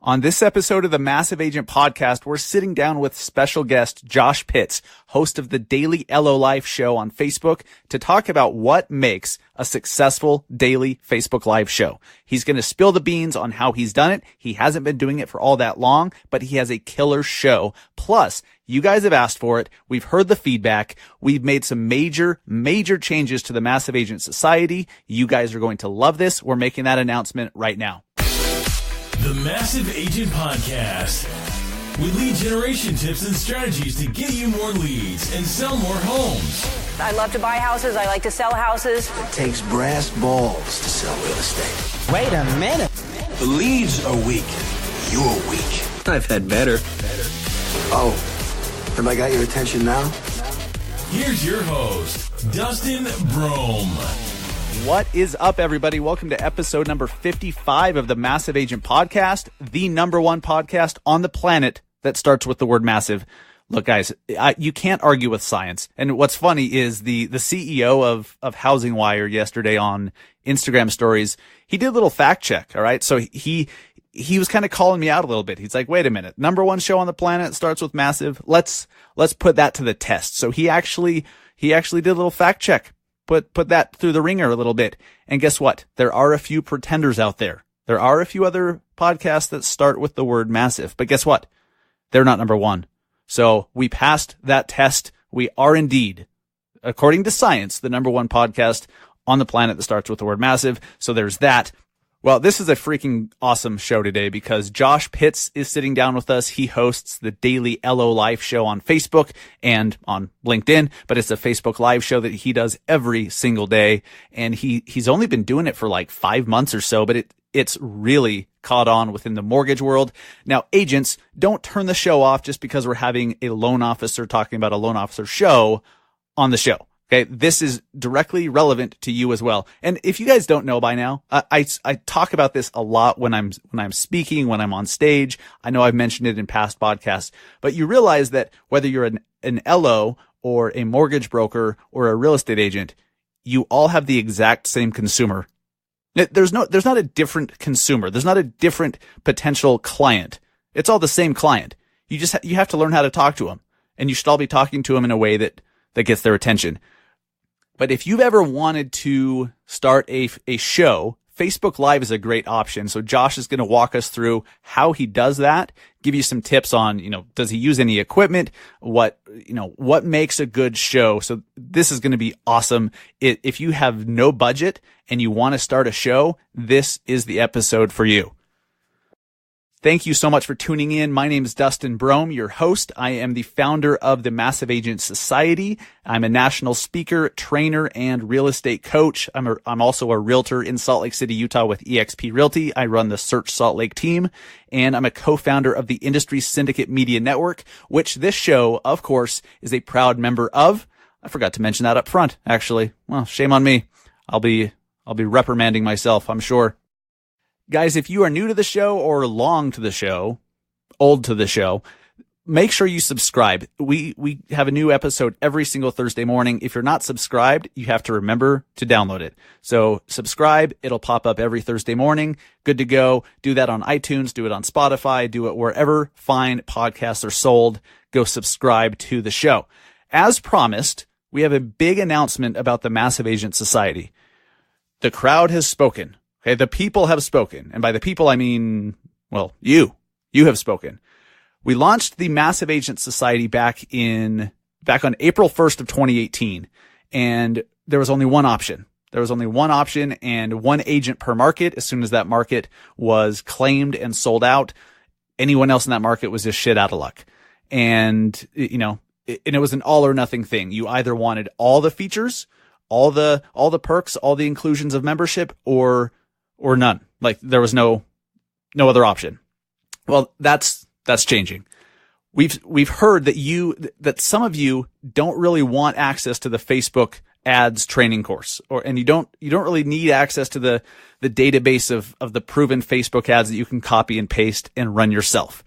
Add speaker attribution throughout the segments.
Speaker 1: On this episode of the Massive Agent Podcast, we're sitting down with special guest Josh Pitts, host of the daily LO Life show on Facebook, to talk about what makes a successful daily Facebook Live show. He's going to spill the beans on how he's done it. He hasn't been doing it for all that long, but he has a killer show. Plus, you guys have asked for it. We've heard the feedback. We've made some major changes to the Massive Agent Society. You guys are going to love this. We're making that announcement right now.
Speaker 2: The Massive Agent Podcast, with lead generation tips and strategies to get you more leads and sell more homes.
Speaker 3: I love to buy houses. I like to sell houses.
Speaker 4: It takes brass balls to sell real estate.
Speaker 5: Wait a minute.
Speaker 4: The leads are weak. You're weak.
Speaker 5: I've had better.
Speaker 4: Oh, have I got your attention now?
Speaker 2: Here's your host, Dustin Brohm.
Speaker 1: What is up, everybody? Welcome to episode number 55 of the Massive Agent Podcast, the number one podcast on the planet that starts with the word massive. Look, guys, you can't argue with science. And what's funny is the CEO of Housing Wire yesterday on Instagram stories, he did a little fact check. All right. So he was kind of calling me out a little bit. He's like, wait a minute, number one show on the planet starts with massive. Let's put that to the test. So he actually did a little fact check. Put that through the ringer a little bit. And guess what? There are a few pretenders out there. There are a few other podcasts that start with the word massive. But guess what? They're not number one. So we passed that test. We are indeed, according to science, the number one podcast on the planet that starts with the word massive. So there's that. Well, this is a freaking awesome show today because Josh Pitts is sitting down with us. He hosts the daily LO Life show on Facebook and on LinkedIn, but it's a Facebook Live show that he does every single day. And he's only been doing it for like 5 months or so, but it's really caught on within the mortgage world. Now, agents, don't turn the show off just because we're having a loan officer talking about a loan officer show on the show. Okay, this is directly relevant to you as well. And if you guys don't know by now, I talk about this a lot when I'm speaking, when I'm on stage. I know I've mentioned it in past podcasts, but you realize that whether you're an LO or a mortgage broker or a real estate agent, you all have the exact same consumer. There's not a different consumer. There's not a different potential client. It's all the same client. You have to learn how to talk to them, and you should all be talking to them in a way that gets their attention. But if you've ever wanted to start a show, Facebook Live is a great option. So Josh is going to walk us through how he does that, give you some tips on, does he use any equipment? What makes a good show? So this is going to be awesome. If you have no budget and you want to start a show, this is the episode for you. Thank you so much for tuning in. My name is Dustin Brohm, your host. I am the founder of the Massive Agent Society. I'm a national speaker, trainer, and real estate coach. I'm also a realtor in Salt Lake City, Utah with eXp Realty. I run the Search Salt Lake team, and I'm a co-founder of the Industry Syndicate Media Network, which this show, of course, is a proud member of. I forgot to mention that up front, actually. Well, shame on me. I'll be reprimanding myself, I'm sure. Guys, if you are new to the show or long to the show, old to the show, make sure you subscribe. We have a new episode every single Thursday morning. If you're not subscribed, you have to remember to download it. So subscribe. It'll pop up every Thursday morning. Good to go. Do that on iTunes. Do it on Spotify. Do it wherever fine podcasts are sold. Go subscribe to the show. As promised, we have a big announcement about the Massive Agent Society. The crowd has spoken. Okay, the people have spoken. And by the people, I mean, well, you have spoken. We launched the Massive Agent Society back on April 1st of 2018. And there was only one option. There was only one option and one agent per market. As soon as that market was claimed and sold out, anyone else in that market was just shit out of luck. And, it was an all or nothing thing. You either wanted all the features, all the perks, all the inclusions of membership, or none. Like there was no other option. Well, that's changing. We've heard that some of you don't really want access to the Facebook ads training course, and you don't really need access to the database of the proven Facebook ads that you can copy and paste and run yourself.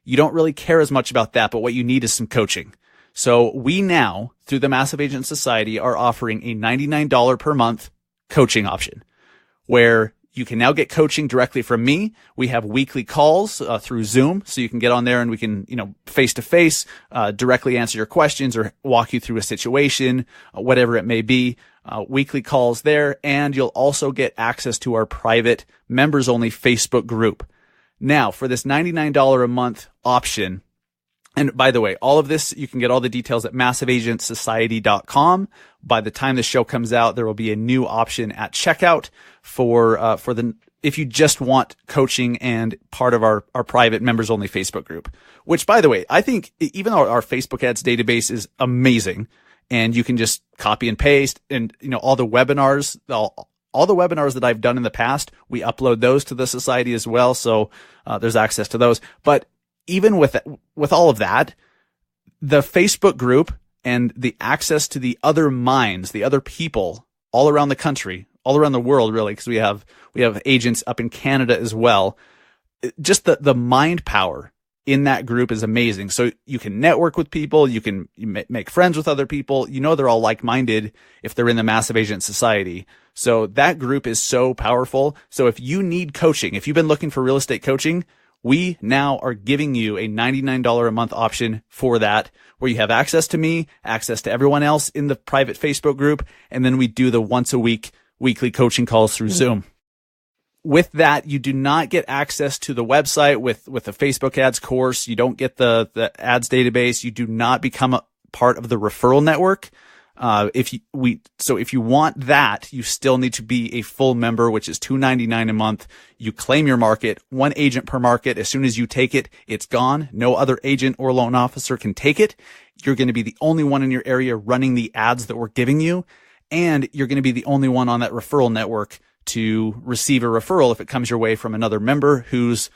Speaker 1: You don't really care as much about that, but what you need is some coaching. So we now, through the Massive Agent Society, are offering a $99 per month coaching option where you can now get coaching directly from me. We have weekly calls through Zoom, so you can get on there and we can, face to face, directly answer your questions or walk you through a situation, whatever it may be. Weekly calls there, and you'll also get access to our private members only Facebook group. Now, for this $99 a month option, and by the way, all of this, you can get all the details at massiveagentsociety.com. By the time the show comes out, there will be a new option at checkout if you just want coaching and part of our private members only Facebook group, which, by the way, I think even though our Facebook ads database is amazing and you can just copy and paste, and, all the webinars, all the webinars that I've done in the past, we upload those to the society as well. So, there's access to those. But even with all of that, the Facebook group and the access to the other minds, the other people all around the country, all around the world, really, because we have agents up in Canada as well. Just the mind power in that group is amazing. So you can network with people, you make friends with other people. They're all like-minded if they're in the Massive Agent Society. So that group is so powerful. So if you need coaching, if you've been looking for real estate coaching, we now are giving you a $99 a month option for that, where you have access to me, access to everyone else in the private Facebook group, and then we do the once a week weekly coaching calls through Zoom. With that, you do not get access to the website with the Facebook ads course. You don't get the ads database. You do not become a part of the referral network. If you want that, you still need to be a full member, which is $299 a month. You claim your market, one agent per market. As soon as you take it, it's gone. No other agent or loan officer can take it. You're going to be the only one in your area running the ads that we're giving you. And you're going to be the only one on that referral network to receive a referral if it comes your way from another member who's,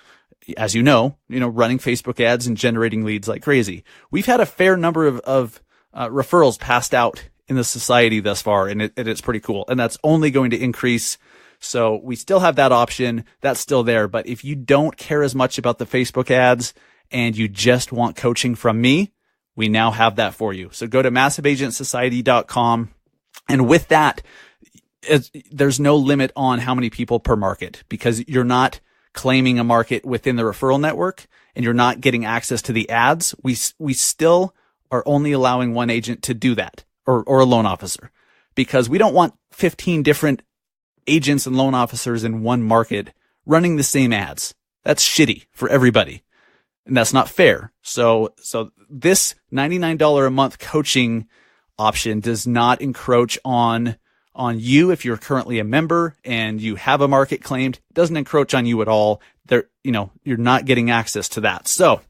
Speaker 1: as running Facebook ads and generating leads like crazy. We've had a fair number of referrals passed out in the society thus far, and it's pretty cool. And that's only going to increase. So we still have that option. That's still there. But if you don't care as much about the Facebook ads and you just want coaching from me, we now have that for you. So go to massiveagentsociety.com. And with that, there's no limit on how many people per market, because you're not claiming a market within the referral network and you're not getting access to the ads. We still are only allowing one agent to do that, or a loan officer, because we don't want 15 different agents and loan officers in one market running the same ads. That's shitty for everybody, and that's not fair. So this $99 a month coaching option does not encroach on you if you're currently a member and you have a market claimed. It doesn't encroach on you at all. You're not getting access to that. So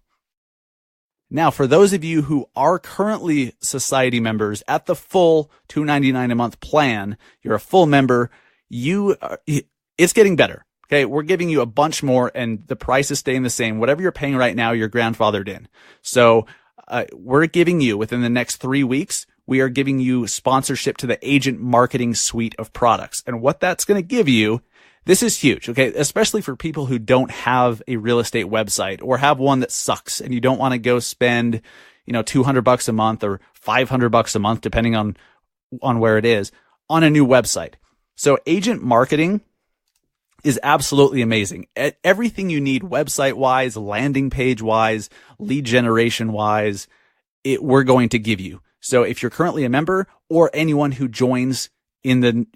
Speaker 1: now, for those of you who are currently society members at the full $299 a month plan, you're a full member, it's getting better. Okay. We're giving you a bunch more and the price is staying the same. Whatever you're paying right now, you're grandfathered in. So, we're giving you, within the next 3 weeks, we are giving you sponsorship to the agent marketing suite of products. And what that's going to give you, this is huge, okay? Especially for people who don't have a real estate website or have one that sucks and you don't want to go spend, $200 a month or $500 a month, depending on where it is, on a new website. So agent marketing is absolutely amazing. Everything you need website wise, landing page wise, lead generation wise, we're going to give you. So if you're currently a member or anyone who joins in the,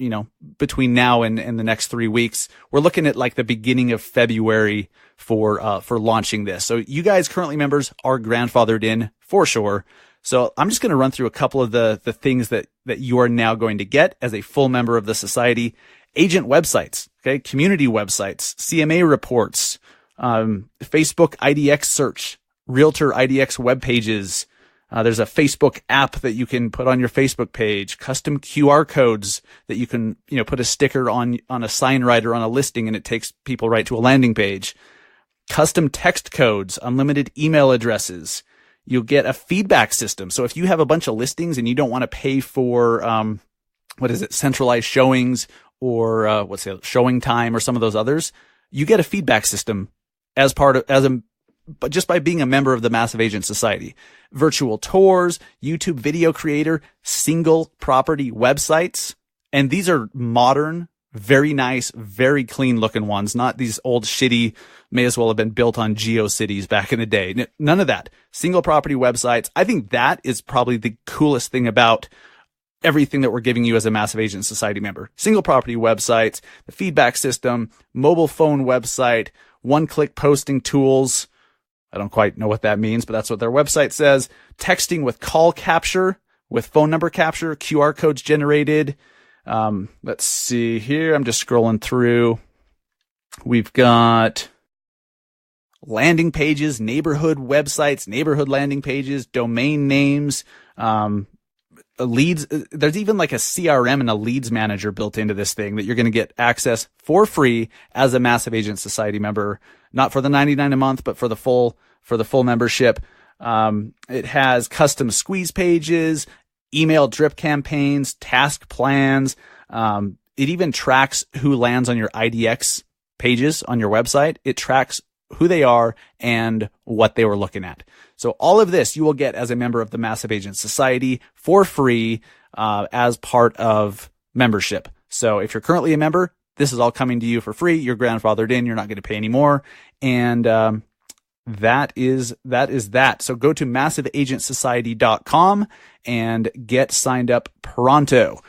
Speaker 1: between now and the next 3 weeks, we're looking at like the beginning of February for launching this. So you guys currently members are grandfathered in for sure. So I'm just going to run through a couple of the things that you are now going to get as a full member of the society. Agent websites, okay, community websites, CMA reports, Facebook IDX search, Realtor IDX web pages. There's a Facebook app that you can put on your Facebook page, custom QR codes that you can, put a sticker on a sign right or on a listing and it takes people right to a landing page. Custom text codes, unlimited email addresses. You'll get a feedback system. So if you have a bunch of listings and you don't want to pay for, centralized showings or, showing time or some of those others, you get a feedback system but just by being a member of the Massive Agent Society. Virtual tours, YouTube video creator, single property websites. And these are modern Very nice, very clean looking ones, not these old shitty, may as well have been built on GeoCities back in the day. None of that. Single property websites. I think that is probably the coolest thing about everything that we're giving you as a Massive Agent Society member. Single property websites, the feedback system, mobile phone website, one-click posting tools. I don't quite know what that means, but that's what their website says. Texting with call capture, with phone number capture, QR codes generated. Let's see here. I'm just scrolling through. We've got landing pages, neighborhood websites, neighborhood landing pages, domain names, leads. There's even like a CRM and a leads manager built into this thing that you're going to get access for free as a Massive Agent Society member, not for the $99 a month, but for the full membership. It has custom squeeze pages, email drip campaigns, task plans. It even tracks who lands on your IDX pages on your website. It tracks who they are and what they were looking at. So all of this you will get as a member of the Massive Agent Society for free as part of membership. So if you're currently a member, this is all coming to you for free. You're grandfathered in. You're not going to pay any more. And that is that. So go to massiveagentsociety.com and get signed up pronto.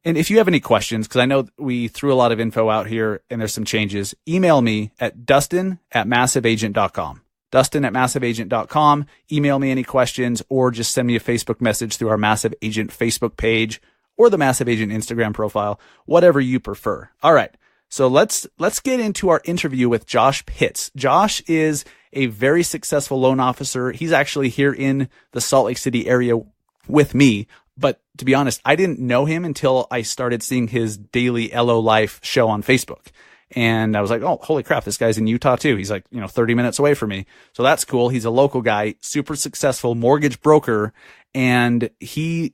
Speaker 1: And if you have any questions, because I know we threw a lot of info out here and there's some changes, email me at dustin@massiveagent.com. Dustin@massiveagent.com. Email me any questions or just send me a Facebook message through our Massive Agent Facebook page or the Massive Agent Instagram profile, whatever you prefer. All right. So let's get into our interview with Josh Pitts. Josh is a very successful loan officer. He's actually here in the Salt Lake City area with me. But to be honest, I didn't know him until I started seeing his daily LO Life show on Facebook. And I was like, oh, holy crap, this guy's in Utah too. He's like, 30 minutes away from me. So that's cool. He's a local guy, super successful mortgage broker. And he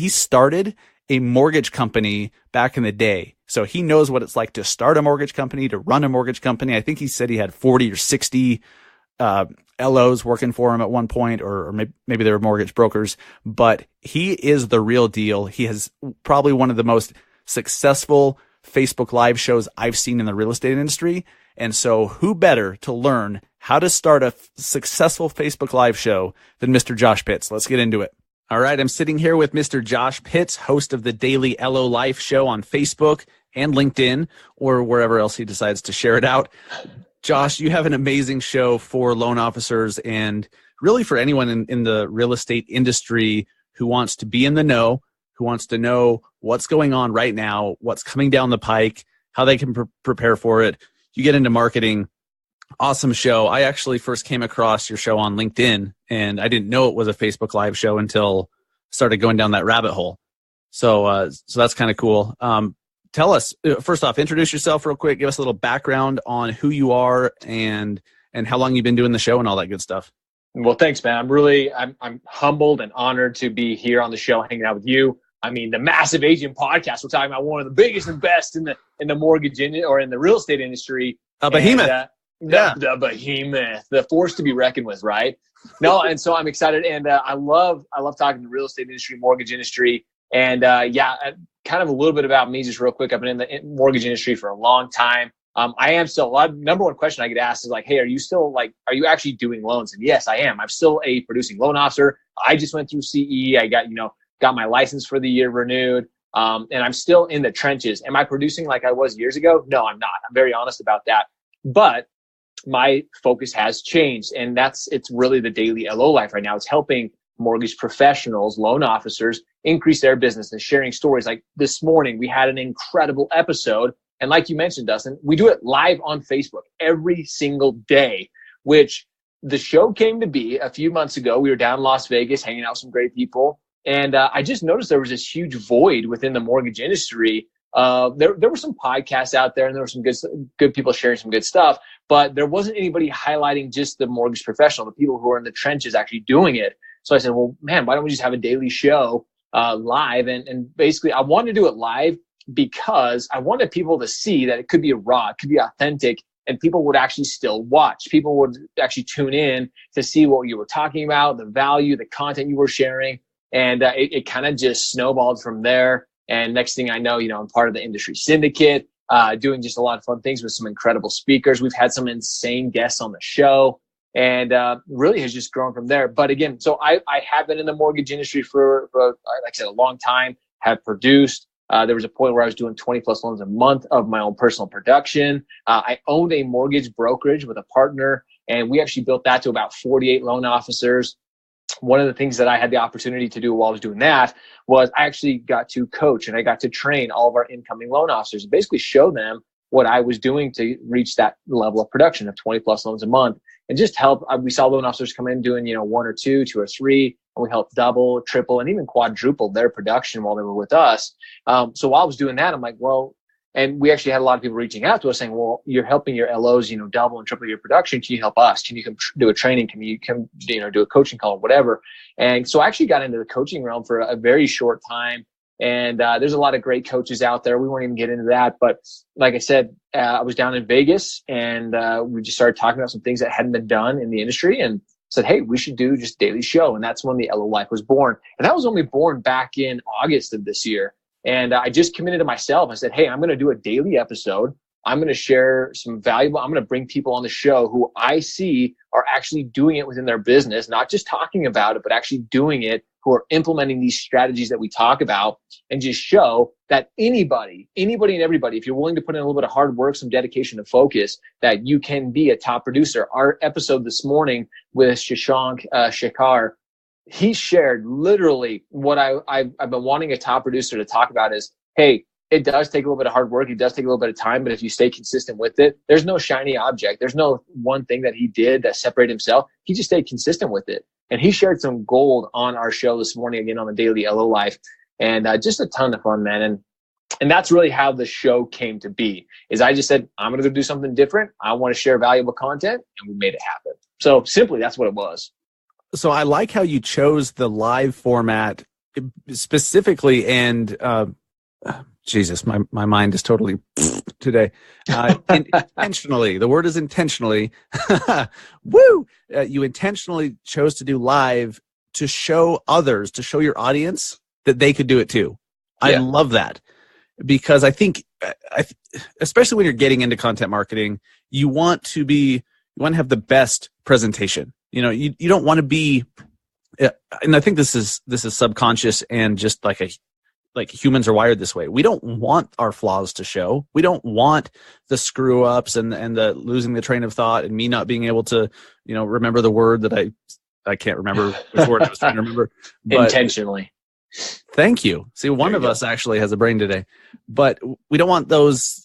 Speaker 1: started a mortgage company back in the day. So he knows what it's like to start a mortgage company, to run a mortgage company. I think he said he had 40 or 60 LOs working for him at one point, or maybe they were mortgage brokers, but he is the real deal. He has probably one of the most successful Facebook Live shows I've seen in the real estate industry. And so who better to learn how to start a successful Facebook Live show than Mr. Josh Pitts? Let's get into it. All right. I'm sitting here with Mr. Josh Pitts, host of the daily LO Life show on Facebook and LinkedIn, or wherever else he decides to share it out. Josh, you have an amazing show for loan officers and really for anyone in the real estate industry who wants to be in the know, who wants to know what's going on right now, what's coming down the pike, how they can prepare for it. You get into marketing. Awesome show. I actually first came across your show on LinkedIn, and I didn't know it was a Facebook Live show until I started going down that rabbit hole. So that's kind of cool. Tell us, first off, introduce yourself real quick. Give us a little background on who you are and how long you've been doing the show and all that good stuff.
Speaker 5: Well, thanks, man. I'm humbled and honored to be here on the show, hanging out with you. I mean, the Massive Agent podcast, we're talking about one of the biggest and best in the mortgage or in the real estate industry.
Speaker 1: A behemoth.
Speaker 5: The behemoth, the force to be reckoned with, right? No, and so I'm excited, and I love talking to the real estate industry, mortgage industry, and kind of a little bit about me, just real quick. I've been in the mortgage industry for a long time. I am still. Number one question I get asked is like, "Hey, are you actually doing loans?" And yes, I am. I'm still a producing loan officer. I just went through CE. I got my license for the year renewed, and I'm still in the trenches. Am I producing like I was years ago? No, I'm not. I'm very honest about that. But my focus has changed, and it's really the daily LO life right now. It's helping mortgage professionals, loan officers increase their business and sharing stories. Like this morning, we had an incredible episode. And like you mentioned, Dustin, we do it live on Facebook every single day, which the show came to be a few months ago. We were down in Las Vegas hanging out with some great people. And I just noticed there was this huge void within the mortgage industry. There were some podcasts out there and there were some good people sharing some good stuff, but there wasn't anybody highlighting just the mortgage professional, the people who are in the trenches actually doing it. So I said, well, man, why don't we just have a daily show live? And basically I wanted to do it live because I wanted people to see that it could be raw, it could be authentic, and people would actually still watch. People would actually tune in to see what you were talking about, the value, the content you were sharing. And it kind of just snowballed from there. And next thing I know, I'm part of the Industry Syndicate, doing just a lot of fun things with some incredible speakers. We've had some insane guests on the show, and really has just grown from there. But again, so I have been in the mortgage industry for, like I said, a long time, have produced. There was a point where I was doing 20 plus loans a month of my own personal production. I owned a mortgage brokerage with a partner, and we actually built that to about 48 loan officers. One of the things that I had the opportunity to do while I was doing that was I actually got to coach and I got to train all of our incoming loan officers and basically show them what I was doing to reach that level of production of 20 plus loans a month, and just help. We saw loan officers come in doing, one or two or three, and we helped double, triple, and even quadruple their production while they were with us. So while I was doing that, I'm like, well, and we actually had a lot of people reaching out to us saying, well, you're helping your LOs, double and triple your production. Can you help us? Can you come do a training? Can you come, do a coaching call, whatever? And so I actually got into the coaching realm for a very short time. And there's a lot of great coaches out there. We won't even get into that. But like I said, I was down in Vegas, and we just started talking about some things that hadn't been done in the industry, and said, hey, we should do just daily show. And that's when the LO Life was born. And that was only born back in August of this year. And I just committed to myself. I said, hey, I'm going to do a daily episode. I'm going to share some valuable, I'm going to bring people on the show who I see are actually doing it within their business, not just talking about it, but actually doing it, who are implementing these strategies that we talk about, and just show that anybody and everybody, if you're willing to put in a little bit of hard work, some dedication and focus, that you can be a top producer. Our episode this morning with Shashank Shekhar, he shared literally what I've been wanting a top producer to talk about is, hey, it does take a little bit of hard work. It does take a little bit of time, but if you stay consistent with it, there's no shiny object. There's no one thing that he did that separated himself. He just stayed consistent with it. And he shared some gold on our show this morning, again, on the Daily LO Life. And just a ton of fun, man. And that's really how the show came to be, is I just said, I'm going to go do something different. I want to share valuable content, and we made it happen. So simply, that's what it was.
Speaker 1: So I like how you chose the live format specifically, and Jesus, my mind is totally today. Intentionally, the word is intentionally. Woo! You intentionally chose to do live to show others, to show your audience that they could do it too. Yeah. I love that, because I think, especially when you're getting into content marketing, you want to have the best presentation. You don't want to be, and I think this is subconscious, and just like humans are wired this way. We don't want our flaws to show. We don't want the screw ups and the losing the train of thought, and me not being able to, remember the word that I can't remember which word I was trying to remember. But
Speaker 5: intentionally.
Speaker 1: Thank you. See, one of us actually has a brain today, but we don't want those,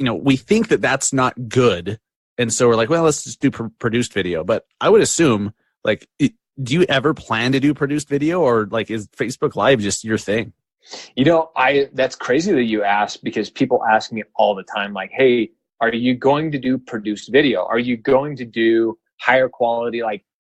Speaker 1: we think that that's not good. And so we're like, well, let's just do produced video. But I would assume, do you ever plan to do produced video, or is Facebook Live just your thing?
Speaker 5: That's crazy that you ask, because people ask me all the time, like, hey, are you going to do produced video? Are you going to do higher quality?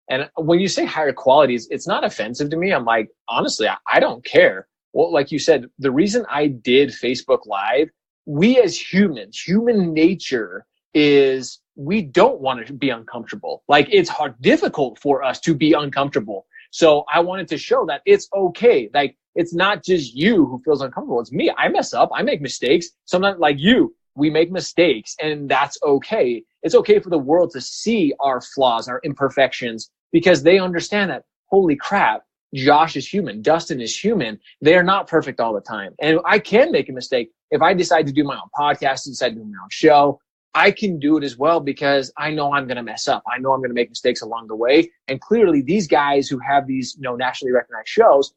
Speaker 5: And when you say higher quality, it's not offensive to me. I'm like, honestly, I don't care. Well, like you said, the reason I did Facebook Live, we as humans, human nature is we don't want to be uncomfortable. It's difficult for us to be uncomfortable. So I wanted to show that it's okay. It's not just you who feels uncomfortable. It's me. I mess up. I make mistakes. Sometimes, like you, we make mistakes, and that's okay. It's okay for the world to see our flaws, our imperfections, because they understand that, holy crap, Josh is human. Dustin is human. They are not perfect all the time. And I can make a mistake. If I decide to do my own podcast, decide to do my own show, I can do it as well, because I know I'm going to mess up. I know I'm going to make mistakes along the way. And clearly these guys who have these, nationally recognized shows,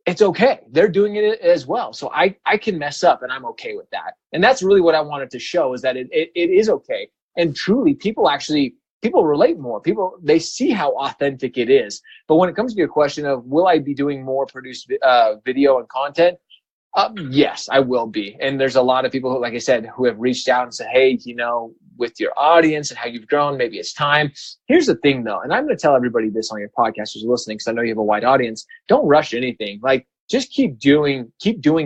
Speaker 5: it's okay. They're doing it as well. So I can mess up, and I'm okay with that. And that's really what I wanted to show, is that it is okay. And truly people relate more. They see how authentic it is. But when it comes to your question of, will I be doing more produced video and content? Yes, I will be. And there's a lot of people who, like I said, who have reached out and said, hey, with your audience and how you've grown, maybe it's time. Here's the thing though, and I'm going to tell everybody this on your podcast who's listening, because I know you have a wide audience. Don't rush anything. Just keep doing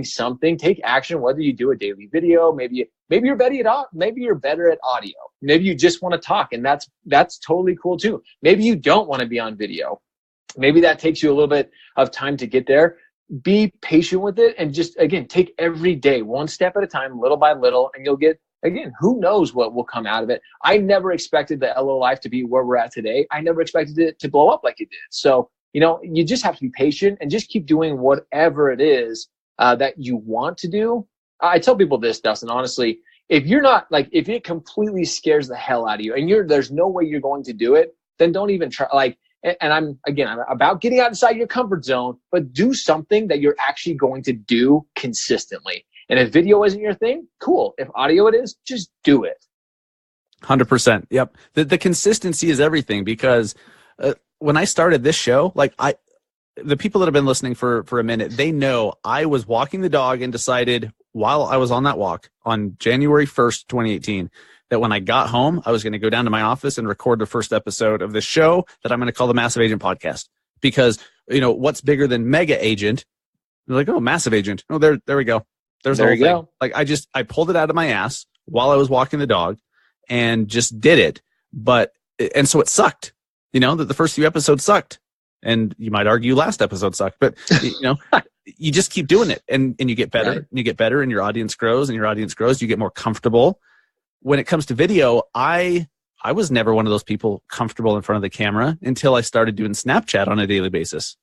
Speaker 5: something. Take action, whether you do a daily video, maybe you're better at audio. Maybe you just want to talk, and that's totally cool too. Maybe you don't want to be on video. Maybe that takes you a little bit of time to get there. be patient with it and just, again, take every day, one step at a time, little by little, and you'll get, again, who knows what will come out of it. I never expected the LO life to be where we're at today. I never expected it to blow up like it did. So, you just have to be patient and just keep doing whatever it is that you want to do. I tell people this, Dustin, honestly, if you're not if it completely scares the hell out of you and there's no way you're going to do it, then don't even try. And I'm about getting outside your comfort zone, but do something that you're actually going to do consistently. And if video isn't your thing, cool. If audio it is, just do it.
Speaker 1: 100%. Yep. The consistency is everything, because when I started this show, the people that have been listening for a minute, they know I was walking the dog and decided while I was on that walk on January 1st, 2018, that when I got home, I was going to go down to my office and record the first episode of this show that I'm going to call the Massive Agent Podcast. Because, what's bigger than Mega Agent? They're like, oh, Massive Agent. Oh, there we go. There you go. I pulled it out of my ass while I was walking the dog and just did it. And so it sucked. The first few episodes sucked. And you might argue last episode sucked, but you just keep doing it and you get better, right. And you get better and your audience grows, you get more comfortable. When it comes to video, I was never one of those people comfortable in front of the camera until I started doing Snapchat on a daily basis.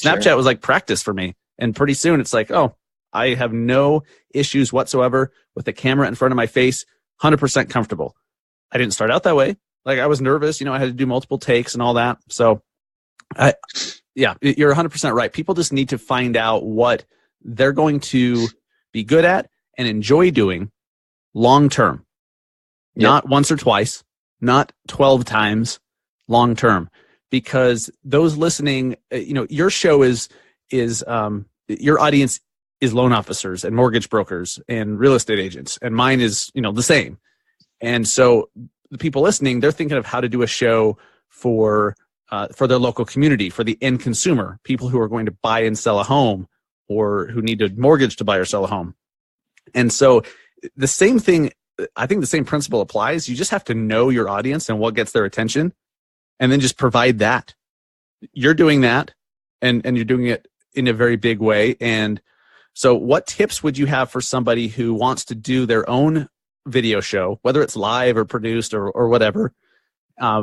Speaker 1: Snapchat was like practice for me. And pretty soon it's like, oh, I have no issues whatsoever with the camera in front of my face, 100% comfortable. I didn't start out that way. I was nervous, I had to do multiple takes and all that. So you're 100% right. People just need to find out what they're going to be good at and enjoy doing long term. Yep. Not once or twice, not 12 times, long term. Because those listening, your show is your audience is loan officers and mortgage brokers and real estate agents, and mine is, the same. And so the people listening, they're thinking of how to do a show for their local community, for the end consumer, people who are going to buy and sell a home or who need a mortgage to buy or sell a home. And so the same thing, I think the same principle applies. You just have to know your audience and what gets their attention, and then just provide that. You're doing that, and you're doing it in a very big way. And so what tips would you have for somebody who wants to do their own video show, whether it's live or produced or whatever?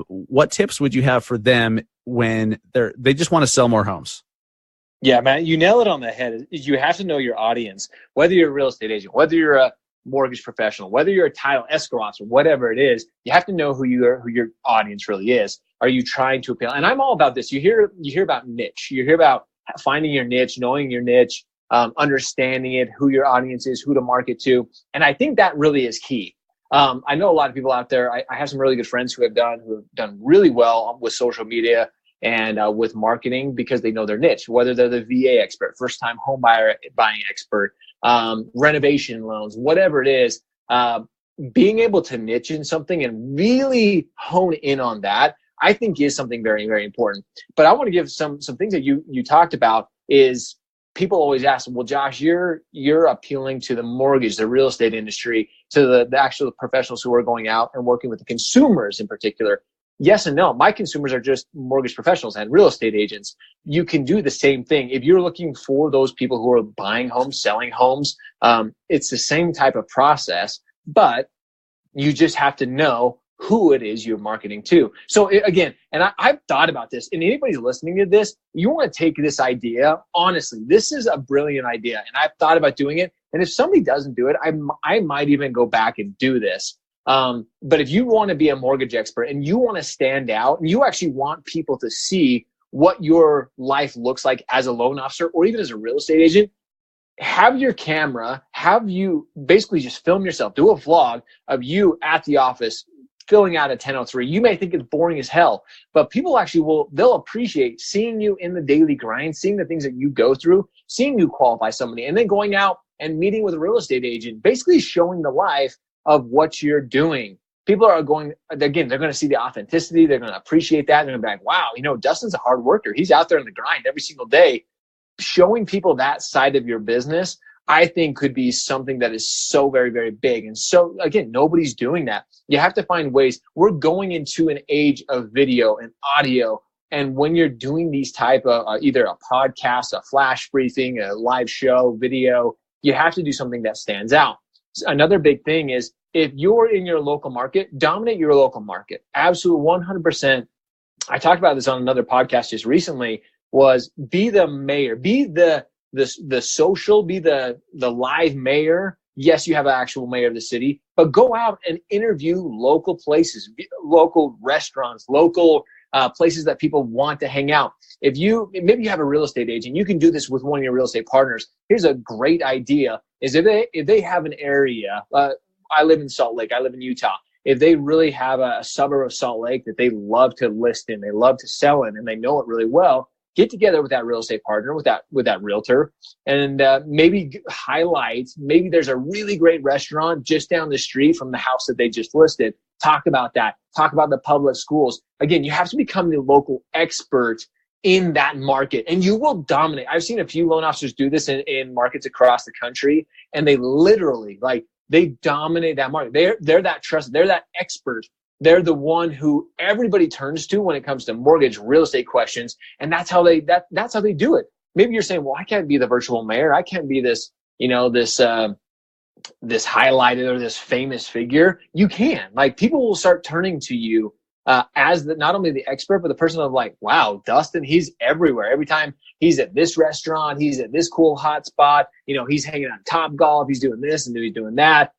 Speaker 1: What tips would you have for them when they just want to sell more homes?
Speaker 5: Yeah, man, you nail it on the head. You have to know your audience, whether you're a real estate agent, whether you're a mortgage professional, whether you're a title escrow officer, whatever it is, you have to know who your audience really is. Are you trying to appeal? And I'm all about this. You hear about niche. You hear about finding your niche, knowing your niche, understanding it, who your audience is, who to market to. And I think that really is key. I know a lot of people out there. I have some really good friends who have done really well with social media and with marketing because they know their niche, whether they're the VA expert, first time home buying expert, renovation loans, whatever it is, being able to niche in something and really hone in on that, I think is something very, very important. But I want to give some things that you talked about is people always ask, well, Josh, you're appealing to the mortgage, the real estate industry, to the actual professionals who are going out and working with the consumers in particular. Yes and no. My consumers are just mortgage professionals and real estate agents. You can do the same thing. If you're looking for those people who are buying homes, selling homes, it's the same type of process, but you just have to know who it is you're marketing to. So again, and I've thought about this, and anybody listening to this, you want to take this idea, honestly, this is a brilliant idea, and I've thought about doing it. And if somebody doesn't do it, I might even go back and do this. But if you want to be a mortgage expert and you want to stand out and you actually want people to see what your life looks like as a loan officer or even as a real estate agent, have your camera, have you basically just film yourself, do a vlog of you at the office filling out a 1003. You may think it's boring as hell, but people actually they'll appreciate seeing you in the daily grind, seeing the things that you go through, seeing you qualify somebody, and then going out and meeting with a real estate agent, basically showing the life of what you're doing. People are going, again, they're going to see the authenticity. They're going to appreciate that. They're going to be like, wow, Dustin's a hard worker. He's out there in the grind every single day. Showing people that side of your business, I think could be something that is so very, very big. And so, again, nobody's doing that. You have to find ways. We're going into an age of video and audio And when you're doing these type of either a podcast, a flash briefing, a live show, video, you have to do something that stands out. Another big thing is if you're in your local market, dominate your local market. Absolutely 100%. I talked about this on another podcast just recently, was be the mayor, be the social, be the live mayor. Yes, you have an actual mayor of the city, but go out and interview local places, local restaurants, local places that people want to hang out. Maybe you have a real estate agent, you can do this with one of your real estate partners. Here's a great idea: is if they have an area. I live in Salt Lake. I live in Utah. If they really have a suburb of Salt Lake that they love to list in, they love to sell in, and they know it really well, get together with that real estate partner, with that realtor, and maybe highlight, maybe there's a really great restaurant just down the street from the house that they just listed. Talk about that. Talk about the public schools. Again, you have to become the local expert in that market, and you will dominate. I've seen a few loan officers do this in markets across the country, and they literally, they dominate that market. They're that trusted. They're that expert. They're the one who everybody turns to when it comes to mortgage, real estate questions, and that's how they do it. Maybe you're saying, "Well, I can't be the virtual mayor. I can't be this, this highlighted or this famous figure." You can. People will start turning to you as not only the expert, but the person of wow, Dustin, he's everywhere. Every time he's at this restaurant, he's at this cool hot spot. He's hanging on Top Golf. He's doing this and he's doing that.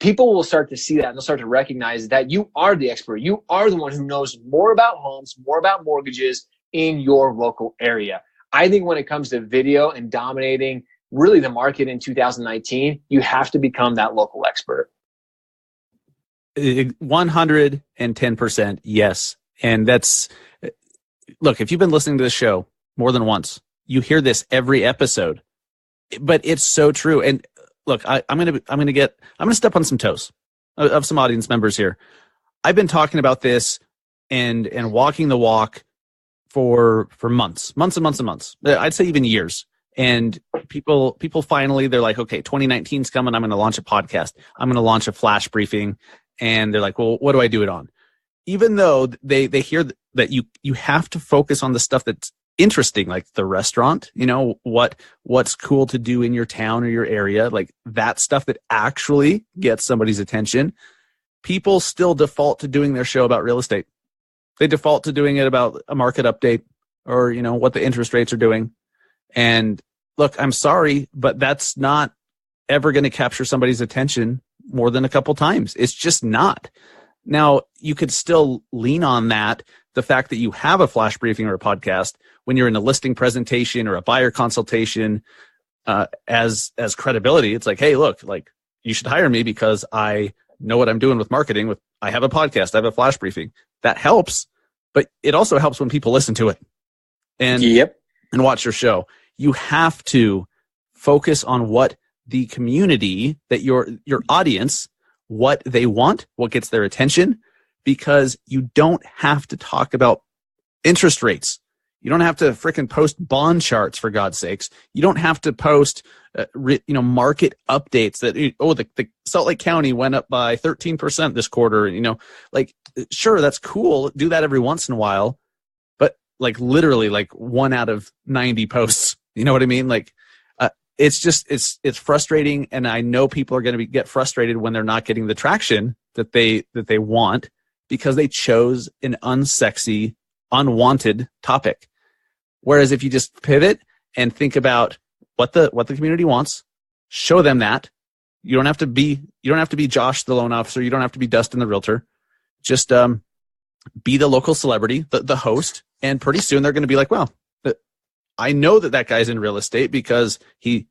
Speaker 5: People will start to see that and they'll start to recognize that you are the expert. You are the one who knows more about homes, more about mortgages in your local area. I think when it comes to video and dominating really the market in 2019, you have to become that local expert.
Speaker 1: 110% yes. And look, if you've been listening to this show more than once, you hear this every episode, but it's so true. And look, I'm going to step on some toes of some audience members here. I've been talking about this and walking the walk for months and months. I'd say even years. And people finally, they're like, okay, 2019's coming. I'm going to launch a podcast. I'm going to launch a flash briefing. And they're like, well, what do I do it on? Even though they hear that you have to focus on the stuff that's interesting, like the restaurant, what's cool to do in your town or your area, like that stuff that actually gets somebody's attention. People still default to doing their show about real estate. They default to doing it about a market update or, what the interest rates are doing. And look, I'm sorry, but that's not ever going to capture somebody's attention more than a couple times. It's just not. Now, you could still lean on that, the fact that you have a flash briefing or a podcast when you're in a listing presentation or a buyer consultation as credibility. It's like, hey, look, you should hire me because I know what I'm doing with marketing. I have a podcast, I have a flash briefing. That helps, but it also helps when people listen to it and watch your show. You have to focus on what the community, that your audience, what they want, what gets their attention, because you don't have to talk about interest rates. You don't have to frickin' post bond charts, for God's sakes. You don't have to post, market updates that, the Salt Lake County went up by 13% this quarter. Sure, that's cool. Do that every once in a while, but literally 1 out of 90 posts. You know what I mean? It's just, it's frustrating. And I know people are going to get frustrated when they're not getting the traction that they want because they chose an unsexy, unwanted topic. Whereas if you just pivot and think about what the community wants, show them that. You don't have to be Josh, the loan officer. You don't have to be Dustin, the realtor. Just, be the local celebrity, the host. And pretty soon they're going to be like, well, I know that guy's in real estate because he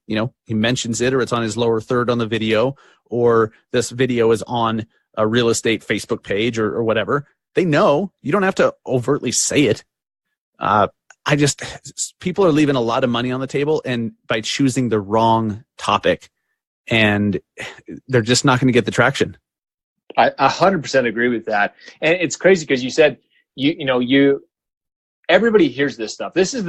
Speaker 1: mentions it, or it's on his lower third on the video, or this video is on a real estate Facebook page or whatever. They know. You don't have to overtly say it. People are leaving a lot of money on the table and by choosing the wrong topic, and they're just not going to get the traction.
Speaker 5: I 100% agree with that. And it's crazy because you said, everybody hears this stuff. This is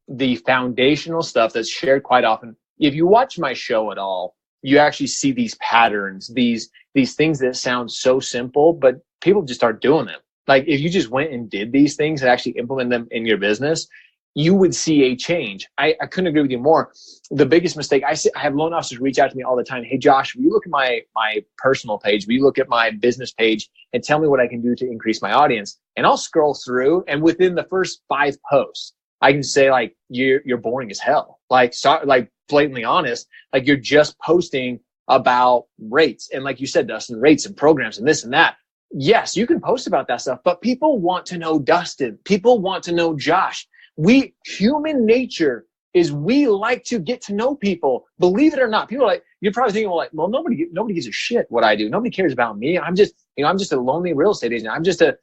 Speaker 5: the foundational stuff that's shared quite often. If you watch my show at all, you actually see these patterns, these things that sound so simple, but people just aren't doing them. Like if you just went and did these things and actually implement them in your business, you would see a change. I couldn't agree with you more. The biggest mistake, I have loan officers reach out to me all the time. Hey, Josh, will you look at my personal page? Will you look at my business page and tell me what I can do to increase my audience? And I'll scroll through, and within the first 5 posts, I can say like, you're boring as hell. Like blatantly honest, like you're just posting about rates. And like you said, Dustin, rates and programs and this and that. Yes, you can post about that stuff, but people want to know Dustin. People want to know Josh. Human nature is we like to get to know people. Believe it or not, people are like, you're probably thinking, well, nobody gives a shit what I do. Nobody cares about me. I'm just a lonely real estate agent. I'm just a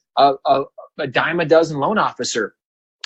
Speaker 5: dime a dozen loan officer.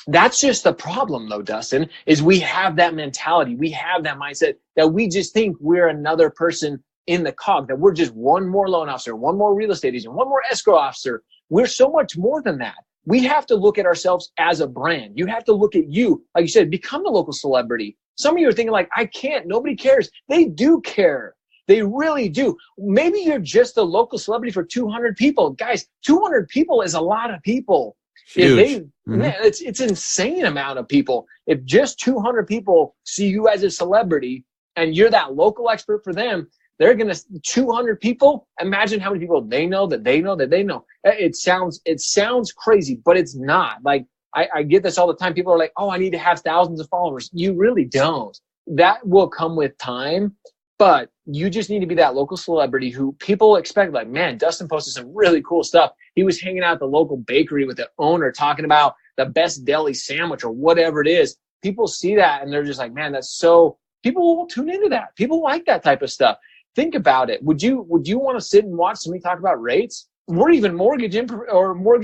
Speaker 5: That's just the problem though, Dustin, is we have that mentality. We have that mindset that we just think we're another person in the cog, that we're just one more loan officer, one more real estate agent, one more escrow officer. We're so much more than that. We have to look at ourselves as a brand. You have to look at you, like you said, become the local celebrity. Some of you are thinking like, I can't, nobody cares. They do care. They really do. Maybe you're just a local celebrity for 200 people. Guys, 200 people is a lot of people.
Speaker 1: Huge.
Speaker 5: Man, it's insane amount of people. If just 200 people see you as a celebrity and you're that local expert for them, they're going to 200 people. Imagine how many people they know that they know that they know. It sounds crazy, but it's not. Like I get this all the time. People are like, oh, I need to have thousands of followers. You really don't. That will come with time, but you just need to be that local celebrity who people expect. Like, man, Dustin posted some really cool stuff. He was hanging out at the local bakery with the owner talking about the best deli sandwich or whatever it is. People see that and they're just like, man, that's so. People will tune into that. People like that type of stuff. Think about it. Would you want to sit and watch somebody talk about rates? We're even mortgage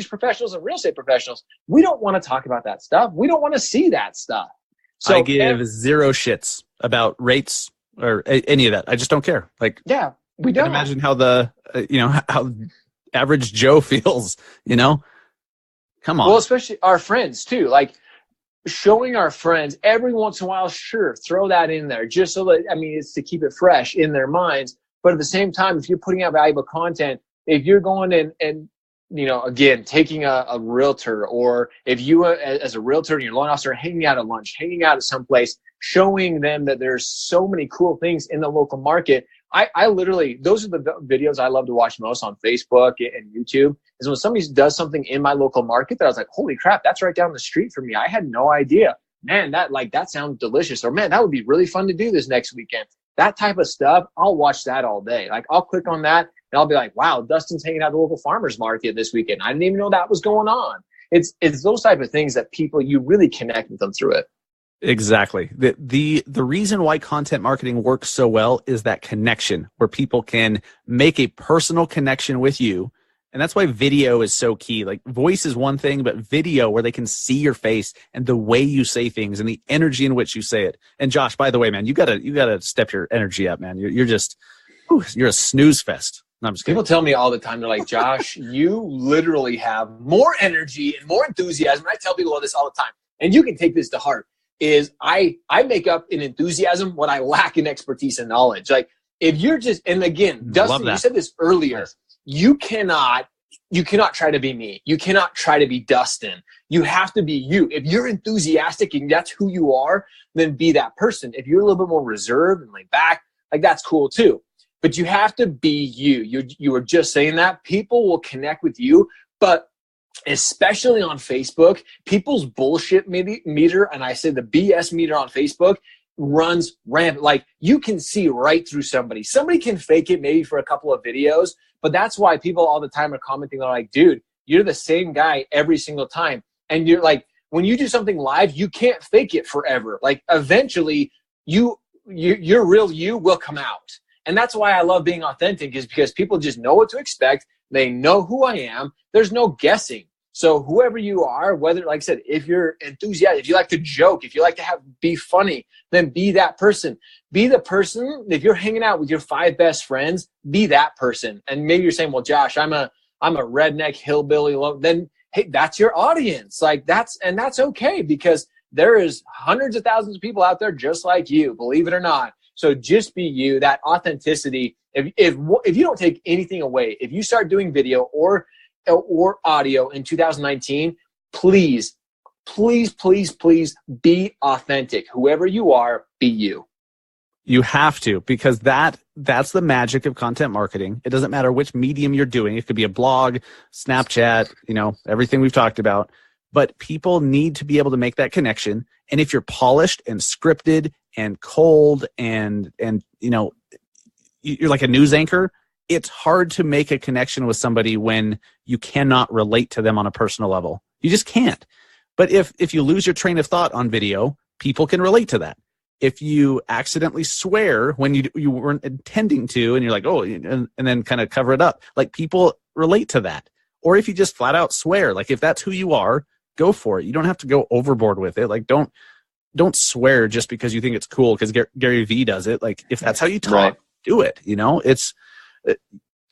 Speaker 5: professionals and real estate professionals. We don't want to talk about that stuff. We don't want to see that stuff. So
Speaker 1: I give zero shits about rates or any of that. I just don't care. Like,
Speaker 5: yeah, we don't.
Speaker 1: Imagine how how average Joe feels, Come on.
Speaker 5: Well, especially our friends too. Like showing our friends every once in a while, sure, throw that in there just so that, it's to keep it fresh in their minds. But at the same time, if you're putting out valuable content, if you're going and again, taking a realtor, or if you as a realtor and your loan officer hanging out at lunch, hanging out at some place, showing them that there's so many cool things in the local market. I literally, those are the videos I love to watch most on Facebook and YouTube, is when somebody does something in my local market that I was like, holy crap, that's right down the street from me. I had no idea. Man, that sounds delicious. Or man, that would be really fun to do this next weekend. That type of stuff, I'll watch that all day. Like I'll click on that and I'll be like, wow, Dustin's hanging out at the local farmer's market this weekend. I didn't even know that was going on. It's those type of things that people, you really connect with them through it.
Speaker 1: Exactly. The reason why content marketing works so well is that connection where people can make a personal connection with you. And that's why video is so key. Like voice is one thing, but video where they can see your face and the way you say things and the energy in which you say it. And Josh, by the way, man, you gotta step your energy up, man. You're just, you're a snooze fest. No, I'm just kidding.
Speaker 5: People tell me all the time, they're like, Josh, you literally have more energy and more enthusiasm. I tell people all this all the time, and you can take this to heart, is I make up in enthusiasm what I lack in expertise and knowledge. Like if you're just, and again, Dustin, you said this earlier, you cannot try to be me. You cannot try to be Dustin. You have to be you. If you're enthusiastic and that's who you are, then be that person. If you're a little bit more reserved and laid back, like that's cool too. But you have to be you. You were just saying that. People will connect with you, but especially on Facebook, people's bullshit meter, and I say the BS meter on Facebook, runs rampant. Like you can see right through somebody. Somebody can fake it maybe for a couple of videos, but that's why people all the time are commenting. They're like, dude, you're the same guy every single time. And you're like, when you do something live, you can't fake it forever. Like eventually your real you will come out. And that's why I love being authentic, is because people just know what to expect. They know who I am. There's no guessing. So whoever you are, whether, like I said, if you're enthusiastic, if you like to joke, if you like to be funny, then be that person. Be the person. If you're hanging out with your 5 best friends, be that person. And maybe you're saying, well, Josh, I'm a redneck hillbilly. Then, hey, that's your audience. Like that's okay, because there is hundreds of thousands of people out there just like you, believe it or not. So just be you, that authenticity. If you don't take anything away, if you start doing video or or audio in 2019, please, please, please, please be authentic. Whoever you are, be you.
Speaker 1: You have to, because that's the magic of content marketing. It doesn't matter which medium you're doing. It could be a blog, Snapchat, everything we've talked about. But people need to be able to make that connection. And if you're polished and scripted and cold and you're like a news anchor, it's hard to make a connection with somebody when you cannot relate to them on a personal level. You just can't. But if you lose your train of thought on video, people can relate to that. If you accidentally swear when you weren't intending to, and you're like, oh, and then kind of cover it up, like people relate to that. Or if you just flat out swear, like if that's who you are, go for it. You don't have to go overboard with it. Like don't swear just because you think it's cool because Gary Vee does it. Like if that's how you talk, right, do it. It's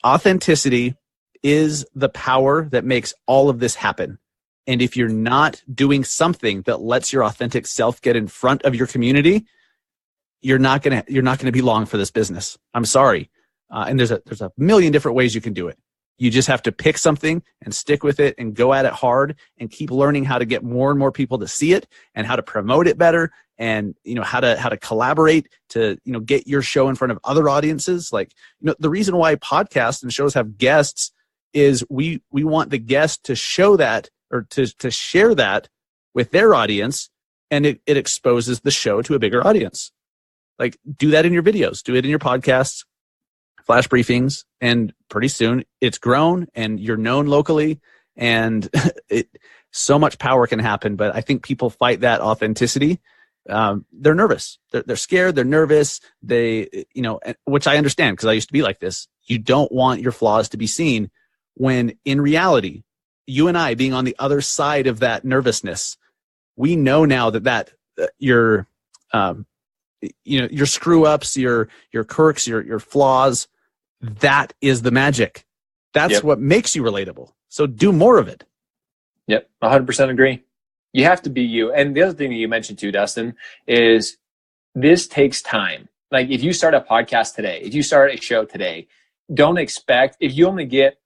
Speaker 1: authenticity is the power that makes all of this happen. And if you're not doing something that lets your authentic self get in front of your community, you're not gonna be long for this business. I'm sorry. And there's a million different ways you can do it. You just have to pick something and stick with it and go at it hard and keep learning how to get more and more people to see it and how to promote it better and how to collaborate to get your show in front of other audiences. Like the reason why podcasts and shows have guests is we want the guest to show that or to share that with their audience, and it exposes the show to a bigger audience. Like do that in your videos, do it in your podcasts, flash briefings, and pretty soon it's grown and you're known locally, and so much power can happen. But I think people fight that authenticity. They're nervous. They're scared. They're nervous. Which I understand because I used to be like this. You don't want your flaws to be seen when in reality, you and I being on the other side of that nervousness, we know now that your screw ups, your quirks, your flaws, that is the magic. That's what makes you relatable. So do more of it.
Speaker 5: Yep. 100% agree. You have to be you. And the other thing that you mentioned too, Dustin, is this takes time. Like if you start a podcast today, if you start a show today, don't expect, if you only get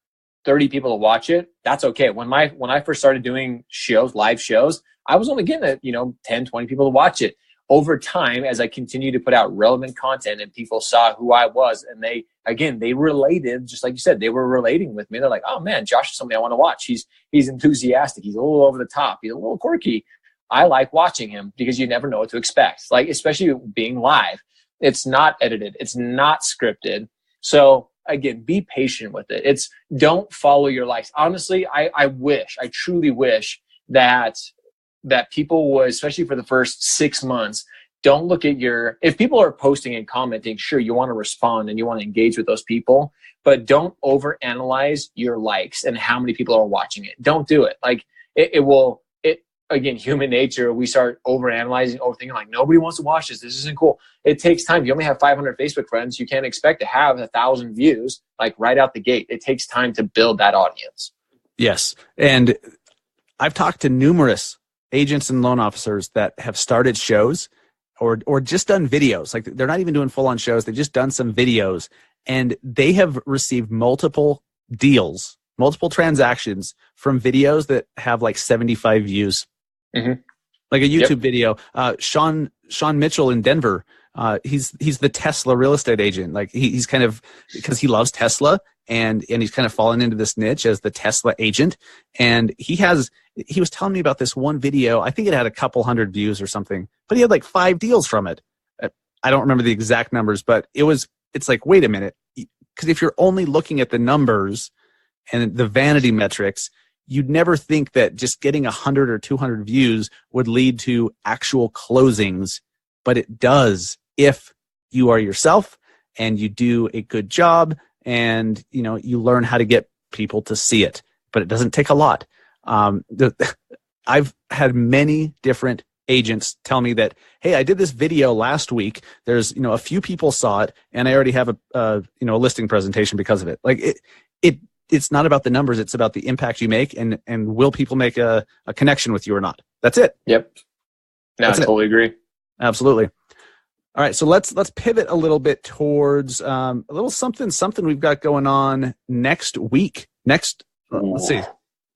Speaker 5: 30 people to watch it, that's okay. When I first started doing live shows, I was only getting 10, 20 people to watch it. Over time, as I continued to put out relevant content and people saw who I was, and they related, just like you said, they were relating with me. They're like, oh man, Josh is somebody I want to watch. He's enthusiastic. He's a little over the top. He's a little quirky. I like watching him because you never know what to expect. Like, especially being live, it's not edited. It's not scripted. So again, be patient with it. Don't follow your likes. Honestly, I truly wish that people would, especially for the first 6 months, don't look at if people are posting and commenting, sure, you want to respond and you want to engage with those people, but don't overanalyze your likes and how many people are watching it. Don't do it. Like again, human nature, we start overanalyzing, overthinking, like nobody wants to watch this. This isn't cool. It takes time. You only have 500 Facebook friends. You can't expect to have 1,000 views like right out the gate. It takes time to build that audience.
Speaker 1: Yes. And I've talked to numerous agents and loan officers that have started shows or just done videos. Like they're not even doing full on shows. They've just done some videos and they have received multiple deals, multiple transactions from videos that have like 75 views. Mm-hmm. Like a YouTube video. Sean Mitchell in Denver, he's the Tesla real estate agent. Like he's kind of, because he loves Tesla and he's kind of fallen into this niche as the Tesla agent. And he was telling me about this one video. I think it had a couple hundred views or something, but he had like 5 deals from it. I don't remember the exact numbers, but it's like, wait a minute. Because if you're only looking at the numbers and the vanity metrics, you'd never think that just getting 100 or 200 views would lead to actual closings, but it does if you are yourself and you do a good job and you learn how to get people to see it. But it doesn't take a lot. I've had many different agents tell me that, hey, I did this video last week. There's a few people saw it, and I already have a listing presentation because of it. Like it's not about the numbers. It's about the impact you make and will people make a connection with you or not? That's it.
Speaker 5: Yep. No, I totally agree.
Speaker 1: Absolutely. All right. So let's pivot a little bit towards a little something we've got going on next week. Next let's see,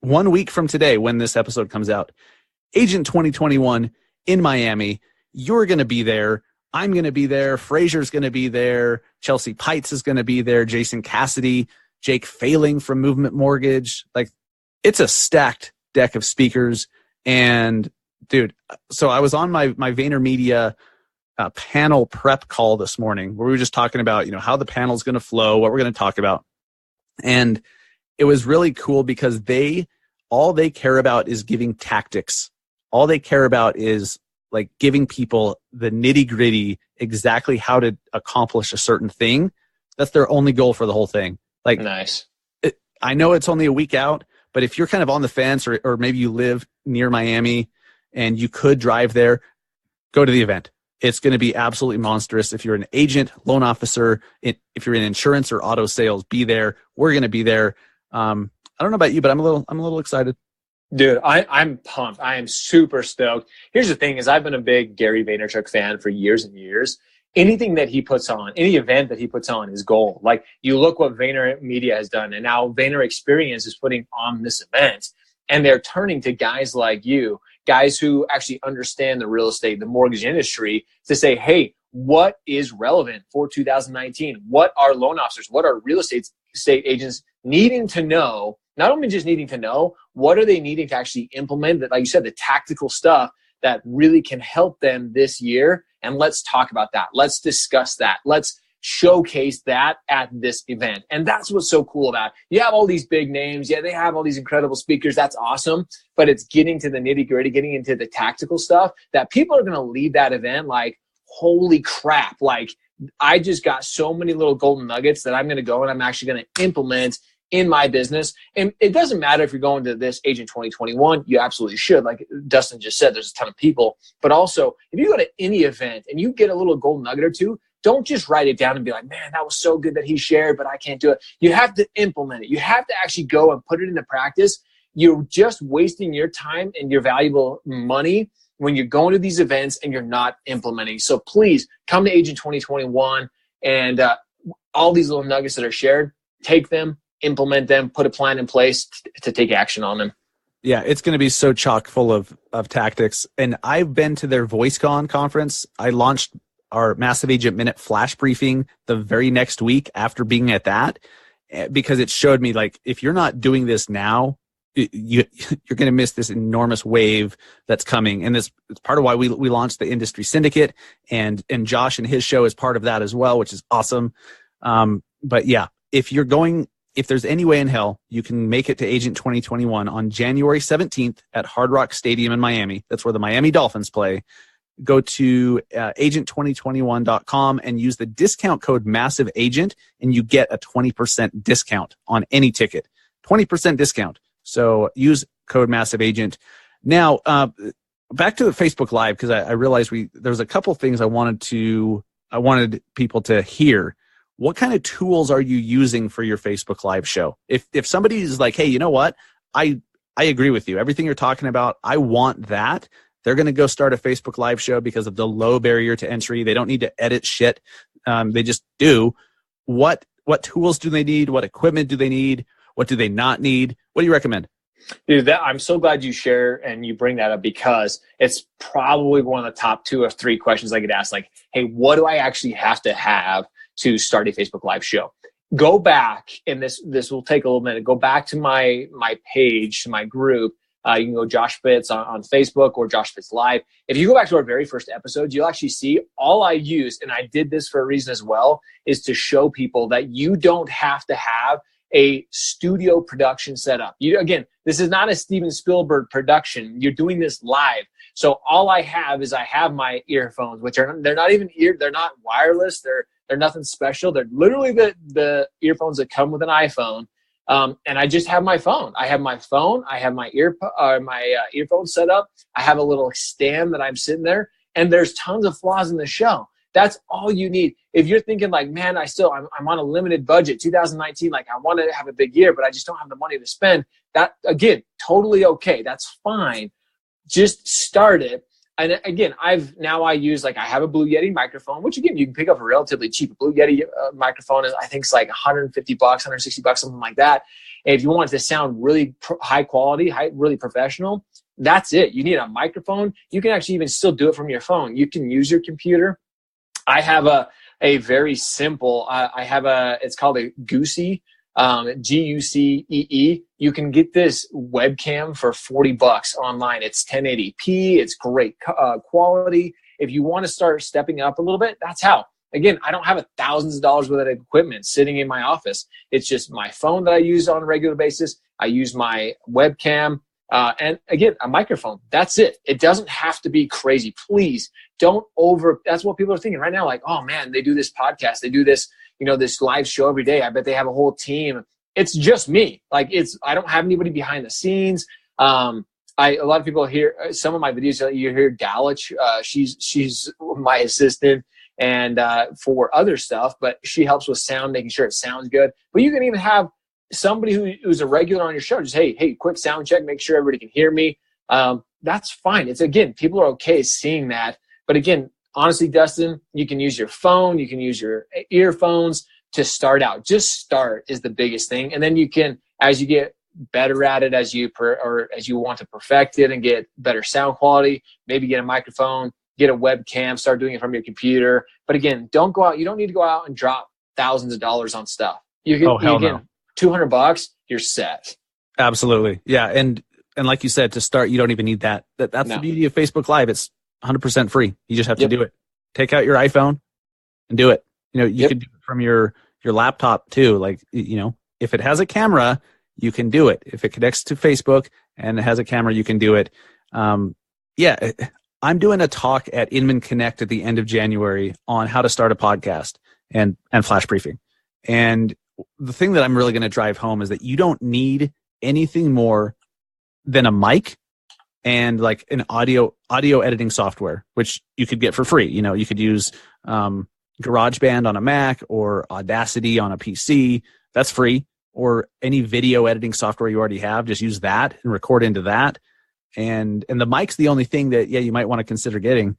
Speaker 1: 1 week from today when this episode comes out, Agent 2021 in Miami. You're going to be there. I'm going to be there. Frazier's going to be there. Chelsea Pites is going to be there. Jason Cassidy, Jake Failing from Movement Mortgage. Like, it's a stacked deck of speakers. And dude, so I was on my VaynerMedia panel prep call this morning where we were just talking about, how the panel's going to flow, what we're going to talk about. And it was really cool because all they care about is giving tactics. All they care about is like giving people the nitty gritty, exactly how to accomplish a certain thing. That's their only goal for the whole thing. Like,
Speaker 5: nice.
Speaker 1: I know it's only a week out, but if you're kind of on the fence or maybe you live near Miami and you could drive there, go to the event. It's going to be absolutely monstrous. If you're an agent, loan officer, if you're in insurance or auto sales, be there. We're going to be there. I don't know about you, but I'm a little excited.
Speaker 5: Dude, I'm pumped. I am super stoked. Here's the thing is I've been a big Gary Vaynerchuk fan for years and years. Anything that he puts on, any event that he puts on is gold. Like, you look what VaynerMedia has done, and now Vayner Experience is putting on this event, and they're turning to guys like you, guys who actually understand the real estate, the mortgage industry, to say, hey, what is relevant for 2019? What are loan officers, what are real estate agents needing to know? Not only just needing to know, what are they needing to actually implement that, like you said, the tactical stuff that really can help them this year. And let's talk about that. Let's discuss that. Let's showcase that at this event. And that's what's so cool about it. You have all these big names. Yeah, they have all these incredible speakers. That's awesome. But it's getting to the nitty gritty, getting into the tactical stuff that people are going to leave that event like, holy crap. Like, I just got so many little golden nuggets that I'm going to go and I'm actually going to implement in my business. And it doesn't matter if you're going to this Agent 2021, you absolutely should. Like Dustin just said, there's a ton of people. But also, if you go to any event and you get a little gold nugget or two, don't just write it down and be like, man, that was so good that he shared, but I can't do it. You have to implement it. You have to actually go and put it into practice. You're just wasting your time and your valuable money when you're going to these events and you're not implementing. So please come to Agent 2021 and all these little nuggets that are shared, take them, implement them, put a plan in place to take action on them.
Speaker 1: Yeah, it's going to be so chock full of tactics. And I've been to their VoiceCon conference. I launched our Massive Agent Minute flash briefing the very next week after being at that, because it showed me, like, if you're not doing this now, you're going to miss this enormous wave that's coming. And it's part of why we launched the Industry Syndicate, and Josh and his show is part of that as well, which is awesome. But yeah, if there's any way in hell you can make it to Agent 2021 on January 17th at Hard Rock Stadium in Miami, that's where the Miami Dolphins play, go to agent2021.com and use the discount code MassiveAgent, and you get a 20% discount on any ticket. 20% discount. So use code MassiveAgent. Now, back to the Facebook Live, because I realized there's a couple things I wanted people to hear. What kind of tools are you using for your Facebook Live show? If somebody is like, hey, you know what? I agree with you. Everything you're talking about, I want that. They're going to go start a Facebook Live show because of the low barrier to entry. They don't need to edit shit. They just do. What tools do they need? What equipment do they need? What do they not need? What do you recommend?
Speaker 5: Dude, I'm so glad you share and you bring that up, because it's probably one of the top 2 or 3 questions I get asked. Like, hey, what do I actually have to have to start a Facebook Live show? Go back, and this will take a little minute. Go back to my page, to my group. You can go Josh Fitz on Facebook or Josh Fitz Live. If you go back to our very first episode, you'll actually see all I use, and I did this for a reason as well, is to show people that you don't have to have a studio production setup. Again, this is not a Steven Spielberg production. You're doing this live. So all I have is my earphones, which they're not even they're not wireless. They're nothing special. They're literally the earphones that come with an iPhone. And I just have my phone. I have my phone. I have my earphone set up. I have a little stand that I'm sitting there, and there's tons of flaws in the show. That's all you need. If you're thinking like, man, I'm on a limited budget, 2019, like I want to have a big year, but I just don't have the money to spend. That, again, totally okay. That's fine. Just start it. And again, I use, like, I have a Blue Yeti microphone, which again, you can pick up for relatively cheap. A Blue Yeti microphone is, I think it's like $150, $160, something like that. If you want it to sound really high quality, really professional, that's it. You need a microphone. You can actually even still do it from your phone. You can use your computer. I have a very simple, it's called a Gucci, Gucee. You can get this webcam for $40 online. It's 1080p. It's great quality. If you want to start stepping up a little bit, that's how. Again, I don't have thousands of dollars worth of equipment sitting in my office. It's just my phone that I use on a regular basis. I use my webcam. And again, a microphone. That's it. It doesn't have to be crazy. Please that's what people are thinking right now. Like, oh man, they do this podcast. They do this, this live show every day. I bet they have a whole team. It's just me. Like I don't have anybody behind the scenes. A lot of people hear some of my videos. You hear Galich. She's my assistant and for other stuff, but she helps with sound, making sure it sounds good. But you can even have somebody who's a regular on your show, just, hey, quick sound check, make sure everybody can hear me. That's fine. It's, again, people are okay seeing that. But again, honestly, Dustin, you can use your phone, you can use your earphones to start out. Just start is the biggest thing. And then you can, as you get better at it, as you want to perfect it and get better sound quality, maybe get a microphone, get a webcam, start doing it from your computer. But again, don't go out. You don't need to go out and drop thousands of dollars on stuff.
Speaker 1: Hell no.
Speaker 5: $200, you're set.
Speaker 1: Absolutely. Yeah. And like you said, to start, you don't even need that. That's the beauty of Facebook Live. It's 100% free. You just have to do it. Take out your iPhone and do it. You can do it from your laptop too. Like, if it has a camera, you can do it. If it connects to Facebook and it has a camera, you can do it. I'm doing a talk at Inman Connect at the end of January on how to start a podcast and flash briefing. And the thing that I'm really going to drive home is that you don't need anything more than a mic and like an audio editing software, which you could get for free. You could use GarageBand on a Mac or Audacity on a PC. That's free. Or any video editing software you already have, just use that and record into that. And the mic's the only thing that, you might want to consider getting.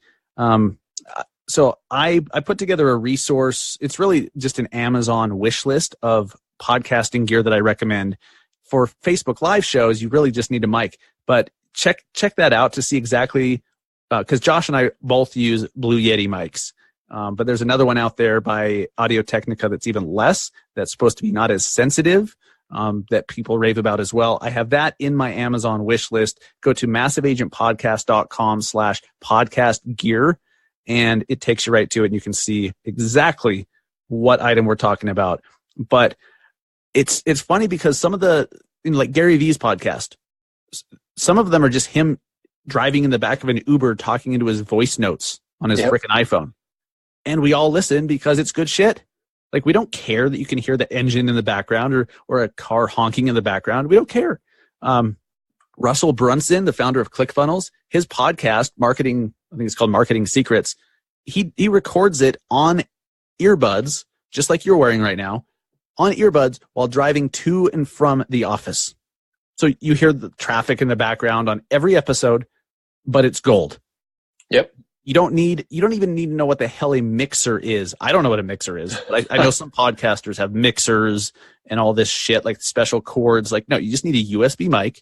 Speaker 1: So I put together a resource. It's really just an Amazon wish list of podcasting gear that I recommend. For Facebook Live shows, you really just need a mic. But check that out to see exactly, because Josh and I both use Blue Yeti mics. But there's another one out there by Audio Technica that's even less, that's supposed to be not as sensitive, that people rave about as well. I have that in my Amazon wish list. Go to massiveagentpodcast.com/podcast gear. And it takes you right to it, and you can see exactly what item we're talking about. But it's funny because some of like Gary Vee's podcast, some of them are just him driving in the back of an Uber talking into his voice notes on his freaking iPhone. And we all listen because it's good shit. Like, we don't care that you can hear the engine in the background or a car honking in the background. We don't care. Russell Brunson, the founder of ClickFunnels, his podcast, Marketing, I think it's called Marketing Secrets, he records it on earbuds, just like you're wearing right now, on earbuds while driving to and from the office. So you hear the traffic in the background on every episode, but it's gold.
Speaker 5: Yep.
Speaker 1: You don't even need to know what the hell a mixer is. I don't know what a mixer is, but I know some podcasters have mixers and all this shit, like special cords. Like, no, you just need a USB mic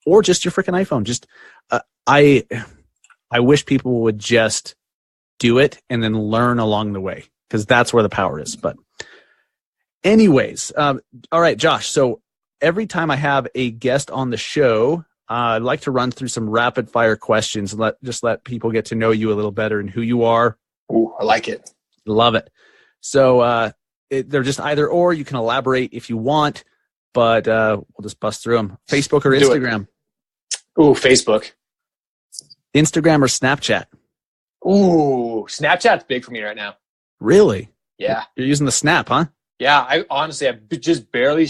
Speaker 1: or just your freaking iPhone. Just, I wish people would just do it and then learn along the way, because that's where the power is. But anyways, all right, Josh. So every time I have a guest on the show, I'd like to run through some rapid fire questions and let people get to know you a little better and who you are.
Speaker 5: Ooh, I like it.
Speaker 1: Love it. So they're just either or. You can elaborate if you want, but we'll just bust through them. Facebook or Instagram?
Speaker 5: Ooh, Facebook.
Speaker 1: Instagram or Snapchat?
Speaker 5: Ooh, Snapchat's big for me right now.
Speaker 1: Really?
Speaker 5: Yeah.
Speaker 1: You're using the Snap, huh?
Speaker 5: Yeah, I've just barely,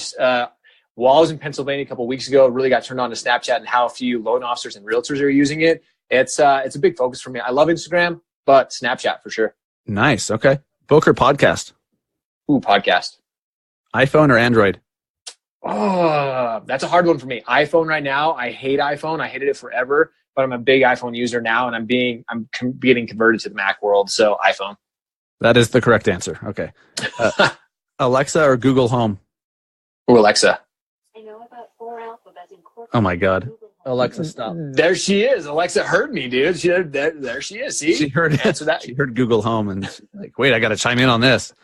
Speaker 5: while I was in Pennsylvania a couple of weeks ago, really got turned on to Snapchat and how few loan officers and realtors are using it. It's a big focus for me. I love Instagram, but Snapchat for sure.
Speaker 1: Nice. Okay. Book or podcast?
Speaker 5: Ooh, podcast.
Speaker 1: iPhone or Android?
Speaker 5: Oh, that's a hard one for me. iPhone right now. I hate iPhone. I hated it forever, but I'm a big iPhone user now, and I'm getting converted to the Mac world. So iPhone.
Speaker 1: That is the correct answer. Okay. Alexa or Google Home?
Speaker 5: Ooh, Alexa.
Speaker 6: I know
Speaker 1: Oh my God. Alexa, stop.
Speaker 5: There she is. Alexa heard me, dude. There she is. See?
Speaker 1: She heard
Speaker 5: Answer that.
Speaker 1: She heard Google Home and she's like, wait, I got to chime in on this.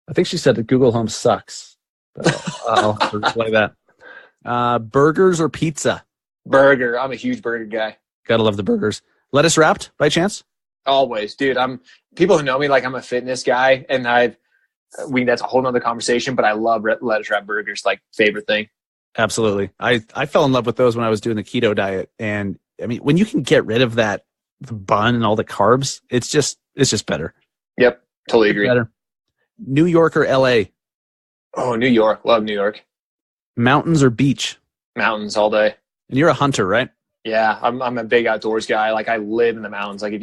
Speaker 1: I think she said that Google Home sucks. But I'll replay that. Burgers or pizza?
Speaker 5: Burger. I'm a huge burger guy.
Speaker 1: Gotta love the burgers. Lettuce wrapped by chance?
Speaker 5: Always, dude. People who know me, like I'm a fitness guy, and that's a whole nother conversation, but I love lettuce wrap burgers, like favorite thing.
Speaker 1: Absolutely. I fell in love with those when I was doing the keto diet. And I mean, when you can get rid of the bun and all the carbs, it's just better.
Speaker 5: Yep. Totally agree.
Speaker 1: Better. New York or LA?
Speaker 5: Oh, New York. Love New York.
Speaker 1: Mountains or beach?
Speaker 5: Mountains all day.
Speaker 1: And you're a hunter, right?
Speaker 5: Yeah. I'm a big outdoors guy. Like I live in the mountains. Like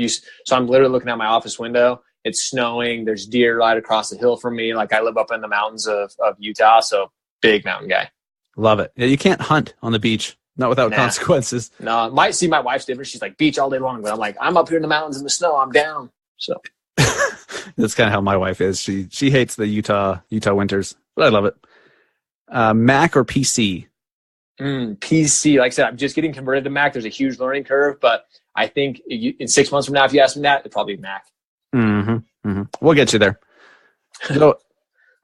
Speaker 5: so I'm literally looking out my office window. It's snowing. There's deer right across the hill from me. Like I live up in the mountains of Utah. So big mountain guy.
Speaker 1: Love it. Yeah, you can't hunt on the beach, not without consequences.
Speaker 5: No, might see my wife's different. She's like beach all day long, but I'm like, I'm up here in the mountains in the snow. I'm down. So
Speaker 1: that's kind of how my wife is. She hates the Utah winters, but I love it. Mac or PC?
Speaker 5: PC. Like I said, I'm just getting converted to Mac. There's a huge learning curve, but I think in 6 months from now, if you ask me that, it'd probably be Mac.
Speaker 1: We'll get you there. So,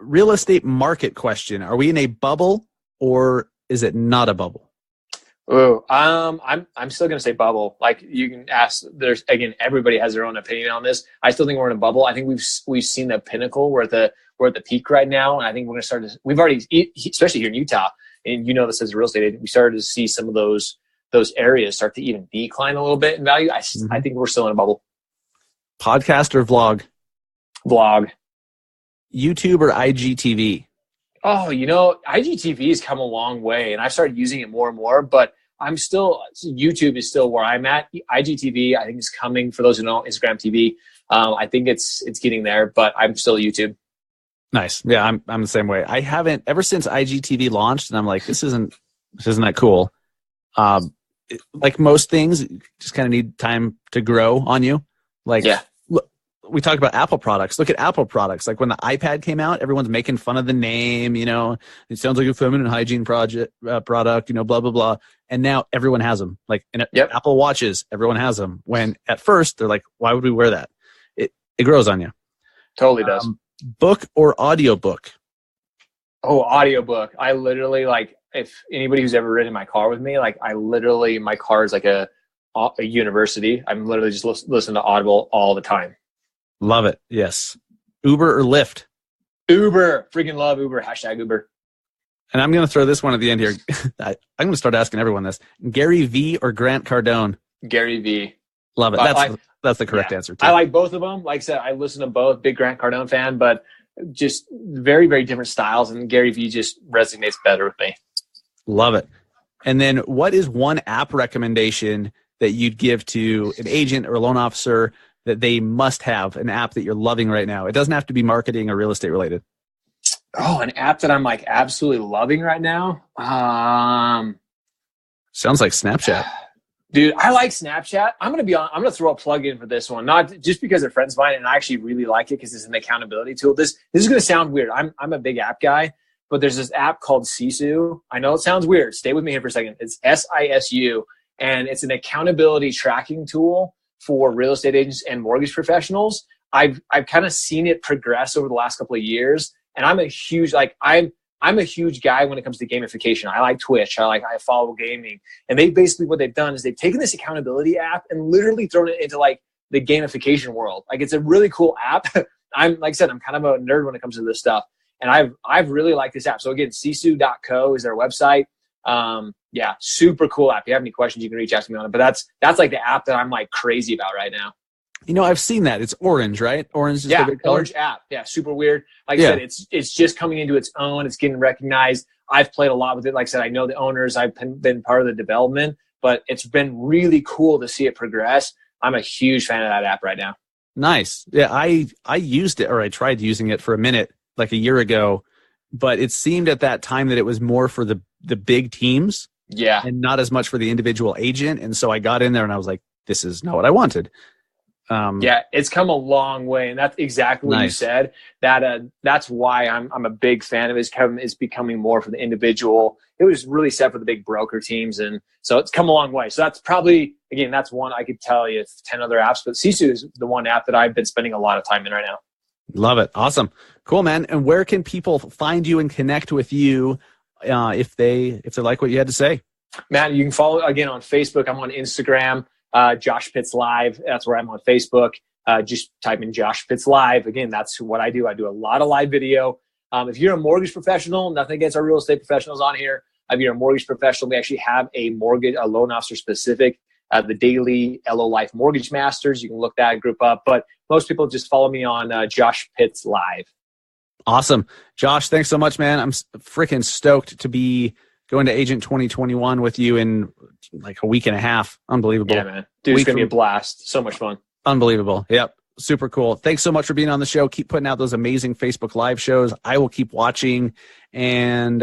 Speaker 1: real estate market question: are we in a bubble? Or is it not a bubble?
Speaker 5: Oh, I'm still gonna say bubble. Like you can ask. There's again, everybody has their own opinion on this. I still think we're in a bubble. I think we've seen the pinnacle. We're at the peak right now, and I think we're gonna start to. We've already, especially here in Utah, and you know this as a real estate agent, we started to see some of those areas start to even decline a little bit in value. I think we're still in a bubble.
Speaker 1: Podcast or vlog?
Speaker 5: Vlog.
Speaker 1: YouTube or IGTV?
Speaker 5: Oh, IGTV has come a long way, and I've started using it more and more, but YouTube is still where I'm at. IGTV, I think, is coming. For those who know Instagram TV, I think it's getting there, but I'm still YouTube.
Speaker 1: Nice. Yeah, I'm the same way. I haven't, ever since IGTV launched, and I'm like, this isn't that cool. Like most things, you just kind of need time to grow on you. Like, yeah. We talk about Apple products. Look at Apple products. Like when the iPad came out, everyone's making fun of the name. It sounds like a feminine hygiene product. Blah blah blah. And now everyone has them. Like Apple Watches, everyone has them. When at first they're like, "Why would we wear that?" It grows on you.
Speaker 5: Totally does.
Speaker 1: Book or audiobook?
Speaker 5: Oh, audiobook. I literally if anybody who's ever ridden in my car with me, my car is like a university. I'm literally just listening to Audible all the time.
Speaker 1: Love it. Yes. Uber or Lyft?
Speaker 5: Uber. Freaking love Uber. # Uber.
Speaker 1: And I'm going to throw this one at the end here. I'm going to start asking everyone this. Gary V or Grant Cardone?
Speaker 5: Gary V.
Speaker 1: Love it. That's the correct answer, too.
Speaker 5: I like both of them. Like I said, I listen to both. Big Grant Cardone fan, but just very, very different styles. And Gary V just resonates better with me.
Speaker 1: Love it. And then what is one app recommendation that you'd give to an agent or a loan officer that they must have, an app that you're loving right now? It doesn't have to be marketing or real estate related.
Speaker 5: Oh, an app that I'm absolutely loving right now.
Speaker 1: Sounds like Snapchat.
Speaker 5: Dude, I like Snapchat. I'm going to throw a plug in for this one, not just because they're friends of mine and I actually really like it because it's an accountability tool. This is going to sound weird. I'm a big app guy, but there's this app called Sisu. I know it sounds weird. Stay with me here for a second. It's SISU, and it's an accountability tracking tool for real estate agents and mortgage professionals. I've kind of seen it progress over the last couple of years, and I'm a huge guy when it comes to gamification. I like Twitch. I follow gaming, and what they've done is they've taken this accountability app and literally thrown it into the gamification world. It's a really cool app. I'm kind of a nerd when it comes to this stuff, and I've really liked this app. So again, sisu.co is their website. Yeah, super cool app. If you have any questions, you can reach out to me on it. But that's like the app that I'm crazy about right now.
Speaker 1: I've seen that. It's orange, right? Orange is the big color.
Speaker 5: Orange app. Yeah, super weird. I said, it's just coming into its own. It's getting recognized. I've played a lot with it. Like I said, I know the owners. I've been part of the development, but it's been really cool to see it progress. I'm a huge fan of that app right now.
Speaker 1: Nice. Yeah, I used it, or I tried using it for a minute, like a year ago, but it seemed at that time that it was more for the big teams.
Speaker 5: Yeah.
Speaker 1: And not as much for the individual agent. And so I got in there and I was like, this is not what I wanted.
Speaker 5: Yeah, it's come a long way, and that's exactly what you
Speaker 1: Nice.
Speaker 5: said. That's why I'm a big fan of his. Kevin is becoming more for the individual. It was really set for the big broker teams, and so it's come a long way. So that's probably, again, that's one I could tell you 10 other apps, but Sisu is the one app that I've been spending a lot of time in right now.
Speaker 1: Love it. Awesome. Cool, man. And where can people find you and connect with you if they like what you had to say?
Speaker 5: Matt, you can follow again on Facebook. I'm on Instagram. Josh Pitts Live. That's where I'm on Facebook. Just type in Josh Pitts Live. Again, that's what I do. I do a lot of live video. If you're a mortgage professional, nothing against our real estate professionals on here. If you're a mortgage professional, we actually have a loan officer specific, the daily LO Life Mortgage Masters. You can look that group up. But most people just follow me on Josh Pitts Live.
Speaker 1: Awesome. Josh, thanks so much, man. I'm freaking stoked to be going to Agent 2021 with you in like a week and a half. Unbelievable.
Speaker 5: Yeah, man. Dude, it's going to be a blast. So much fun.
Speaker 1: Unbelievable. Yep. Super cool. Thanks so much for being on the show. Keep putting out those amazing Facebook Live shows. I will keep watching. And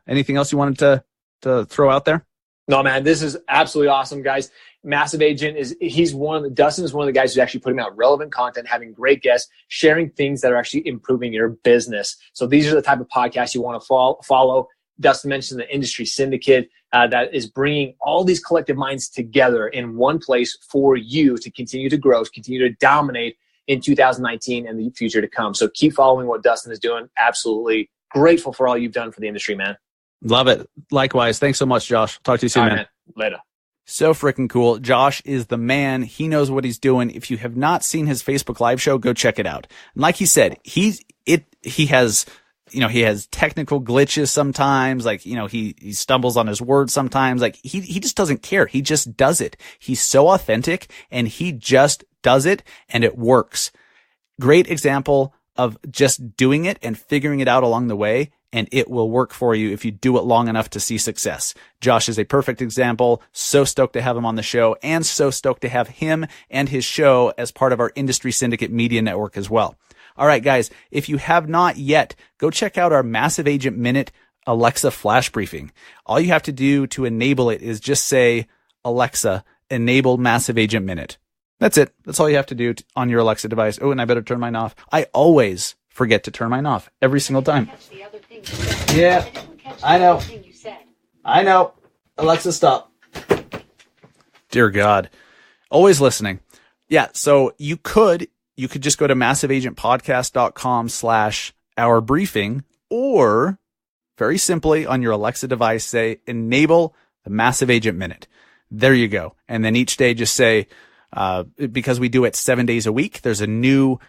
Speaker 1: anything else you wanted to throw out there?
Speaker 5: No, man, this is absolutely awesome, guys. Massive Agent Dustin is one of the guys who's actually putting out relevant content, having great guests, sharing things that are actually improving your business. So these are the type of podcasts you want to follow. Dustin mentioned the Industry Syndicate that is bringing all these collective minds together in one place for you to continue to grow, continue to dominate in 2019 and the future to come. So keep following what Dustin is doing. Absolutely grateful for all you've done for the industry, man.
Speaker 1: Love it. Likewise. Thanks so much, Josh. Talk to you soon,
Speaker 5: All right,
Speaker 1: man.
Speaker 5: Later.
Speaker 1: So freaking cool. Josh is the man. He knows what he's doing. If you have not seen his Facebook Live show, go check it out. And like he said, he has technical glitches sometimes, like, he stumbles on his words sometimes. Like he just doesn't care. He just does it. He's so authentic and he just does it and it works. Great example of just doing it and figuring it out along the way. And it will work for you if you do it long enough to see success. Josh is a perfect example. So stoked to have him on the show and so stoked to have him and his show as part of our Industry Syndicate Media Network as well. All right, guys, if you have not yet, go check out our Massive Agent Minute Alexa Flash Briefing. All you have to do to enable it is just say, Alexa, enable Massive Agent Minute. That's it. That's all you have to do on your Alexa device. Oh, and I better turn mine off. I always forget to turn mine off every single time. Yeah, I know. Alexa, stop. Dear God. Always listening. Yeah, so you could just go to massiveagentpodcast.com/our briefing, or very simply on your Alexa device, say, enable the Massive Agent Minute. There you go. And then each day just say, because we do it 7 days a week, there's a new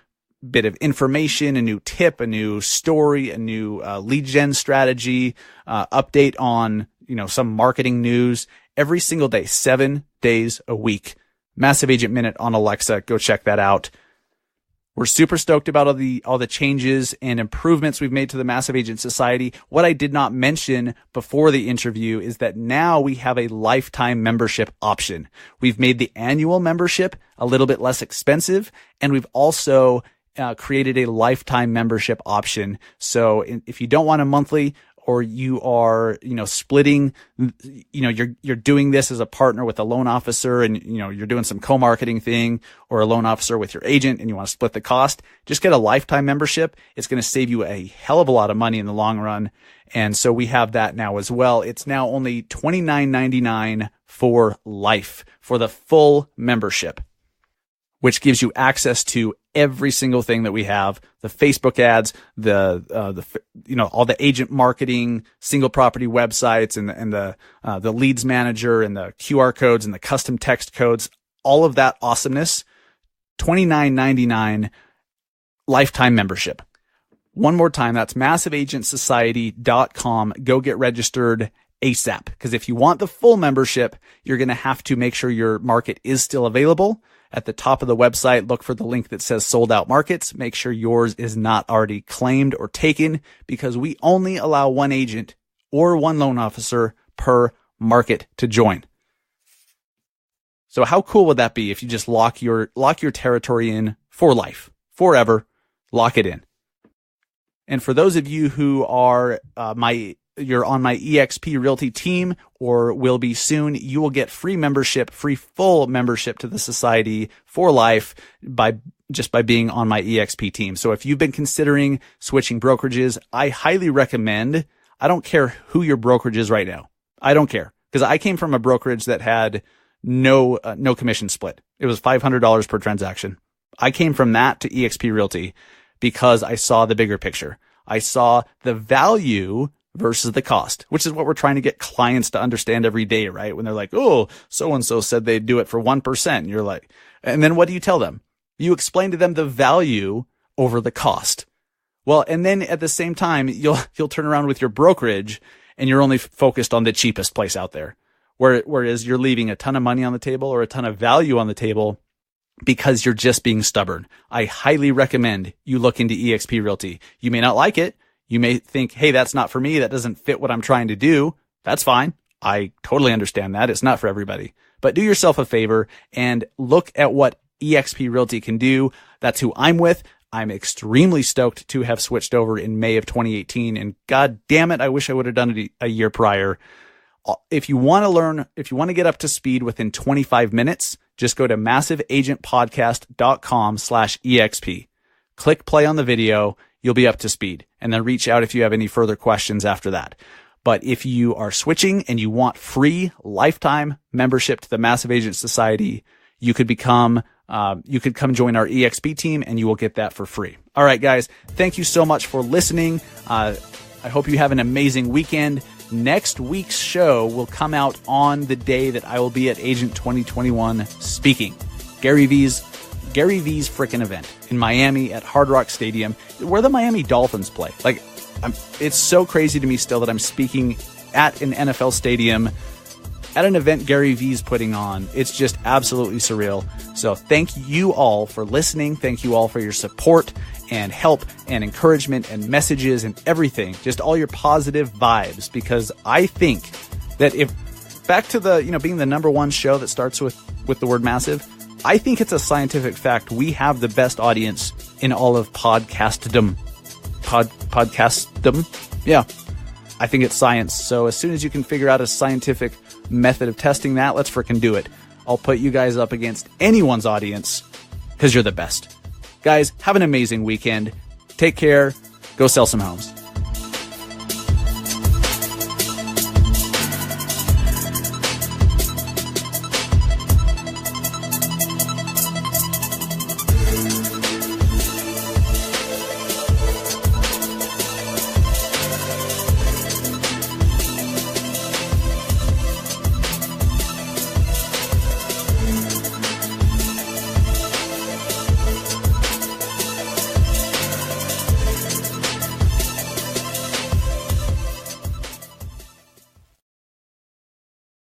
Speaker 1: bit of information, a new tip, a new story, a new lead gen strategy, update on, some marketing news every single day, 7 days a week. Massive Agent Minute on Alexa. Go check that out. We're super stoked about all the changes and improvements we've made to the Massive Agent Society. What I did not mention before the interview is that now we have a lifetime membership option. We've made the annual membership a little bit less expensive, and we've also created a lifetime membership option. So if you don't want a monthly, or you are, splitting, you're doing this as a partner with a loan officer and, you're doing some co-marketing thing, or a loan officer with your agent and you want to split the cost, just get a lifetime membership. It's going to save you a hell of a lot of money in the long run. And so we have that now as well. It's now only $29.99 for life for the full membership, which gives you access to every single thing that we have: the Facebook ads, all the agent marketing, single property websites, and the leads manager, and the QR codes and the custom text codes, all of that awesomeness. $29.99 lifetime membership. One more time, that's massiveagentsociety.com. Go get registered ASAP, because if you want the full membership, you're going to have to make sure your market is still available. At the top of the website, look for the link that says sold out markets. Make sure yours is not already claimed or taken, because we only allow one agent or one loan officer per market to join. So how cool would that be if you just lock your territory in for life, forever, lock it in. And for those of you who are my you're on my eXp Realty team or will be soon, you will get free full membership to the society for life by being on my eXp team. So if you've been considering switching brokerages, I highly recommend, I don't care who your brokerage is right now. I don't care, because I came from a brokerage that had no commission split. It was $500 per transaction. I came from that to eXp Realty because I saw the bigger picture. I saw the value versus the cost, which is what we're trying to get clients to understand every day, right? When they're like, oh, so-and-so said they'd do it for 1%. You're like, and then what do you tell them? You explain to them the value over the cost. Well, and then at the same time, you'll turn around with your brokerage and you're only focused on the cheapest place out there. Whereas you're leaving a ton of money on the table or a ton of value on the table because you're just being stubborn. I highly recommend you look into eXp Realty. You may not like it. You may think, hey, that's not for me. That doesn't fit what I'm trying to do. That's fine. I totally understand that. It's not for everybody. But do yourself a favor and look at what eXp Realty can do. That's who I'm with. I'm extremely stoked to have switched over in May of 2018. And God damn it, I wish I would have done it a year prior. If you want to get up to speed within 25 minutes, just go to massiveagentpodcast.com/exp. Click play on the video. You'll be up to speed, and then reach out if you have any further questions after that. But if you are switching and you want free lifetime membership to the Massive Agent Society, you could come join our eXp team and you will get that for free. All right, guys, thank you so much for listening. I hope you have an amazing weekend. Next week's show will come out on the day that I will be at Agent 2021 speaking. Gary V's frickin' event in Miami at Hard Rock Stadium, where the Miami Dolphins play. Like, it's so crazy to me still that I'm speaking at an NFL stadium at an event Gary V's putting on. It's just absolutely surreal. So thank you all for listening. Thank you all for your support and help and encouragement and messages and everything. Just all your positive vibes, because I think that if back to the, being the number one show that starts with the word massive, I think it's a scientific fact. We have the best audience in all of podcastdom. Podcastdom? Yeah. I think it's science. So as soon as you can figure out a scientific method of testing that, let's frickin' do it. I'll put you guys up against anyone's audience because you're the best. Guys, have an amazing weekend. Take care. Go sell some homes.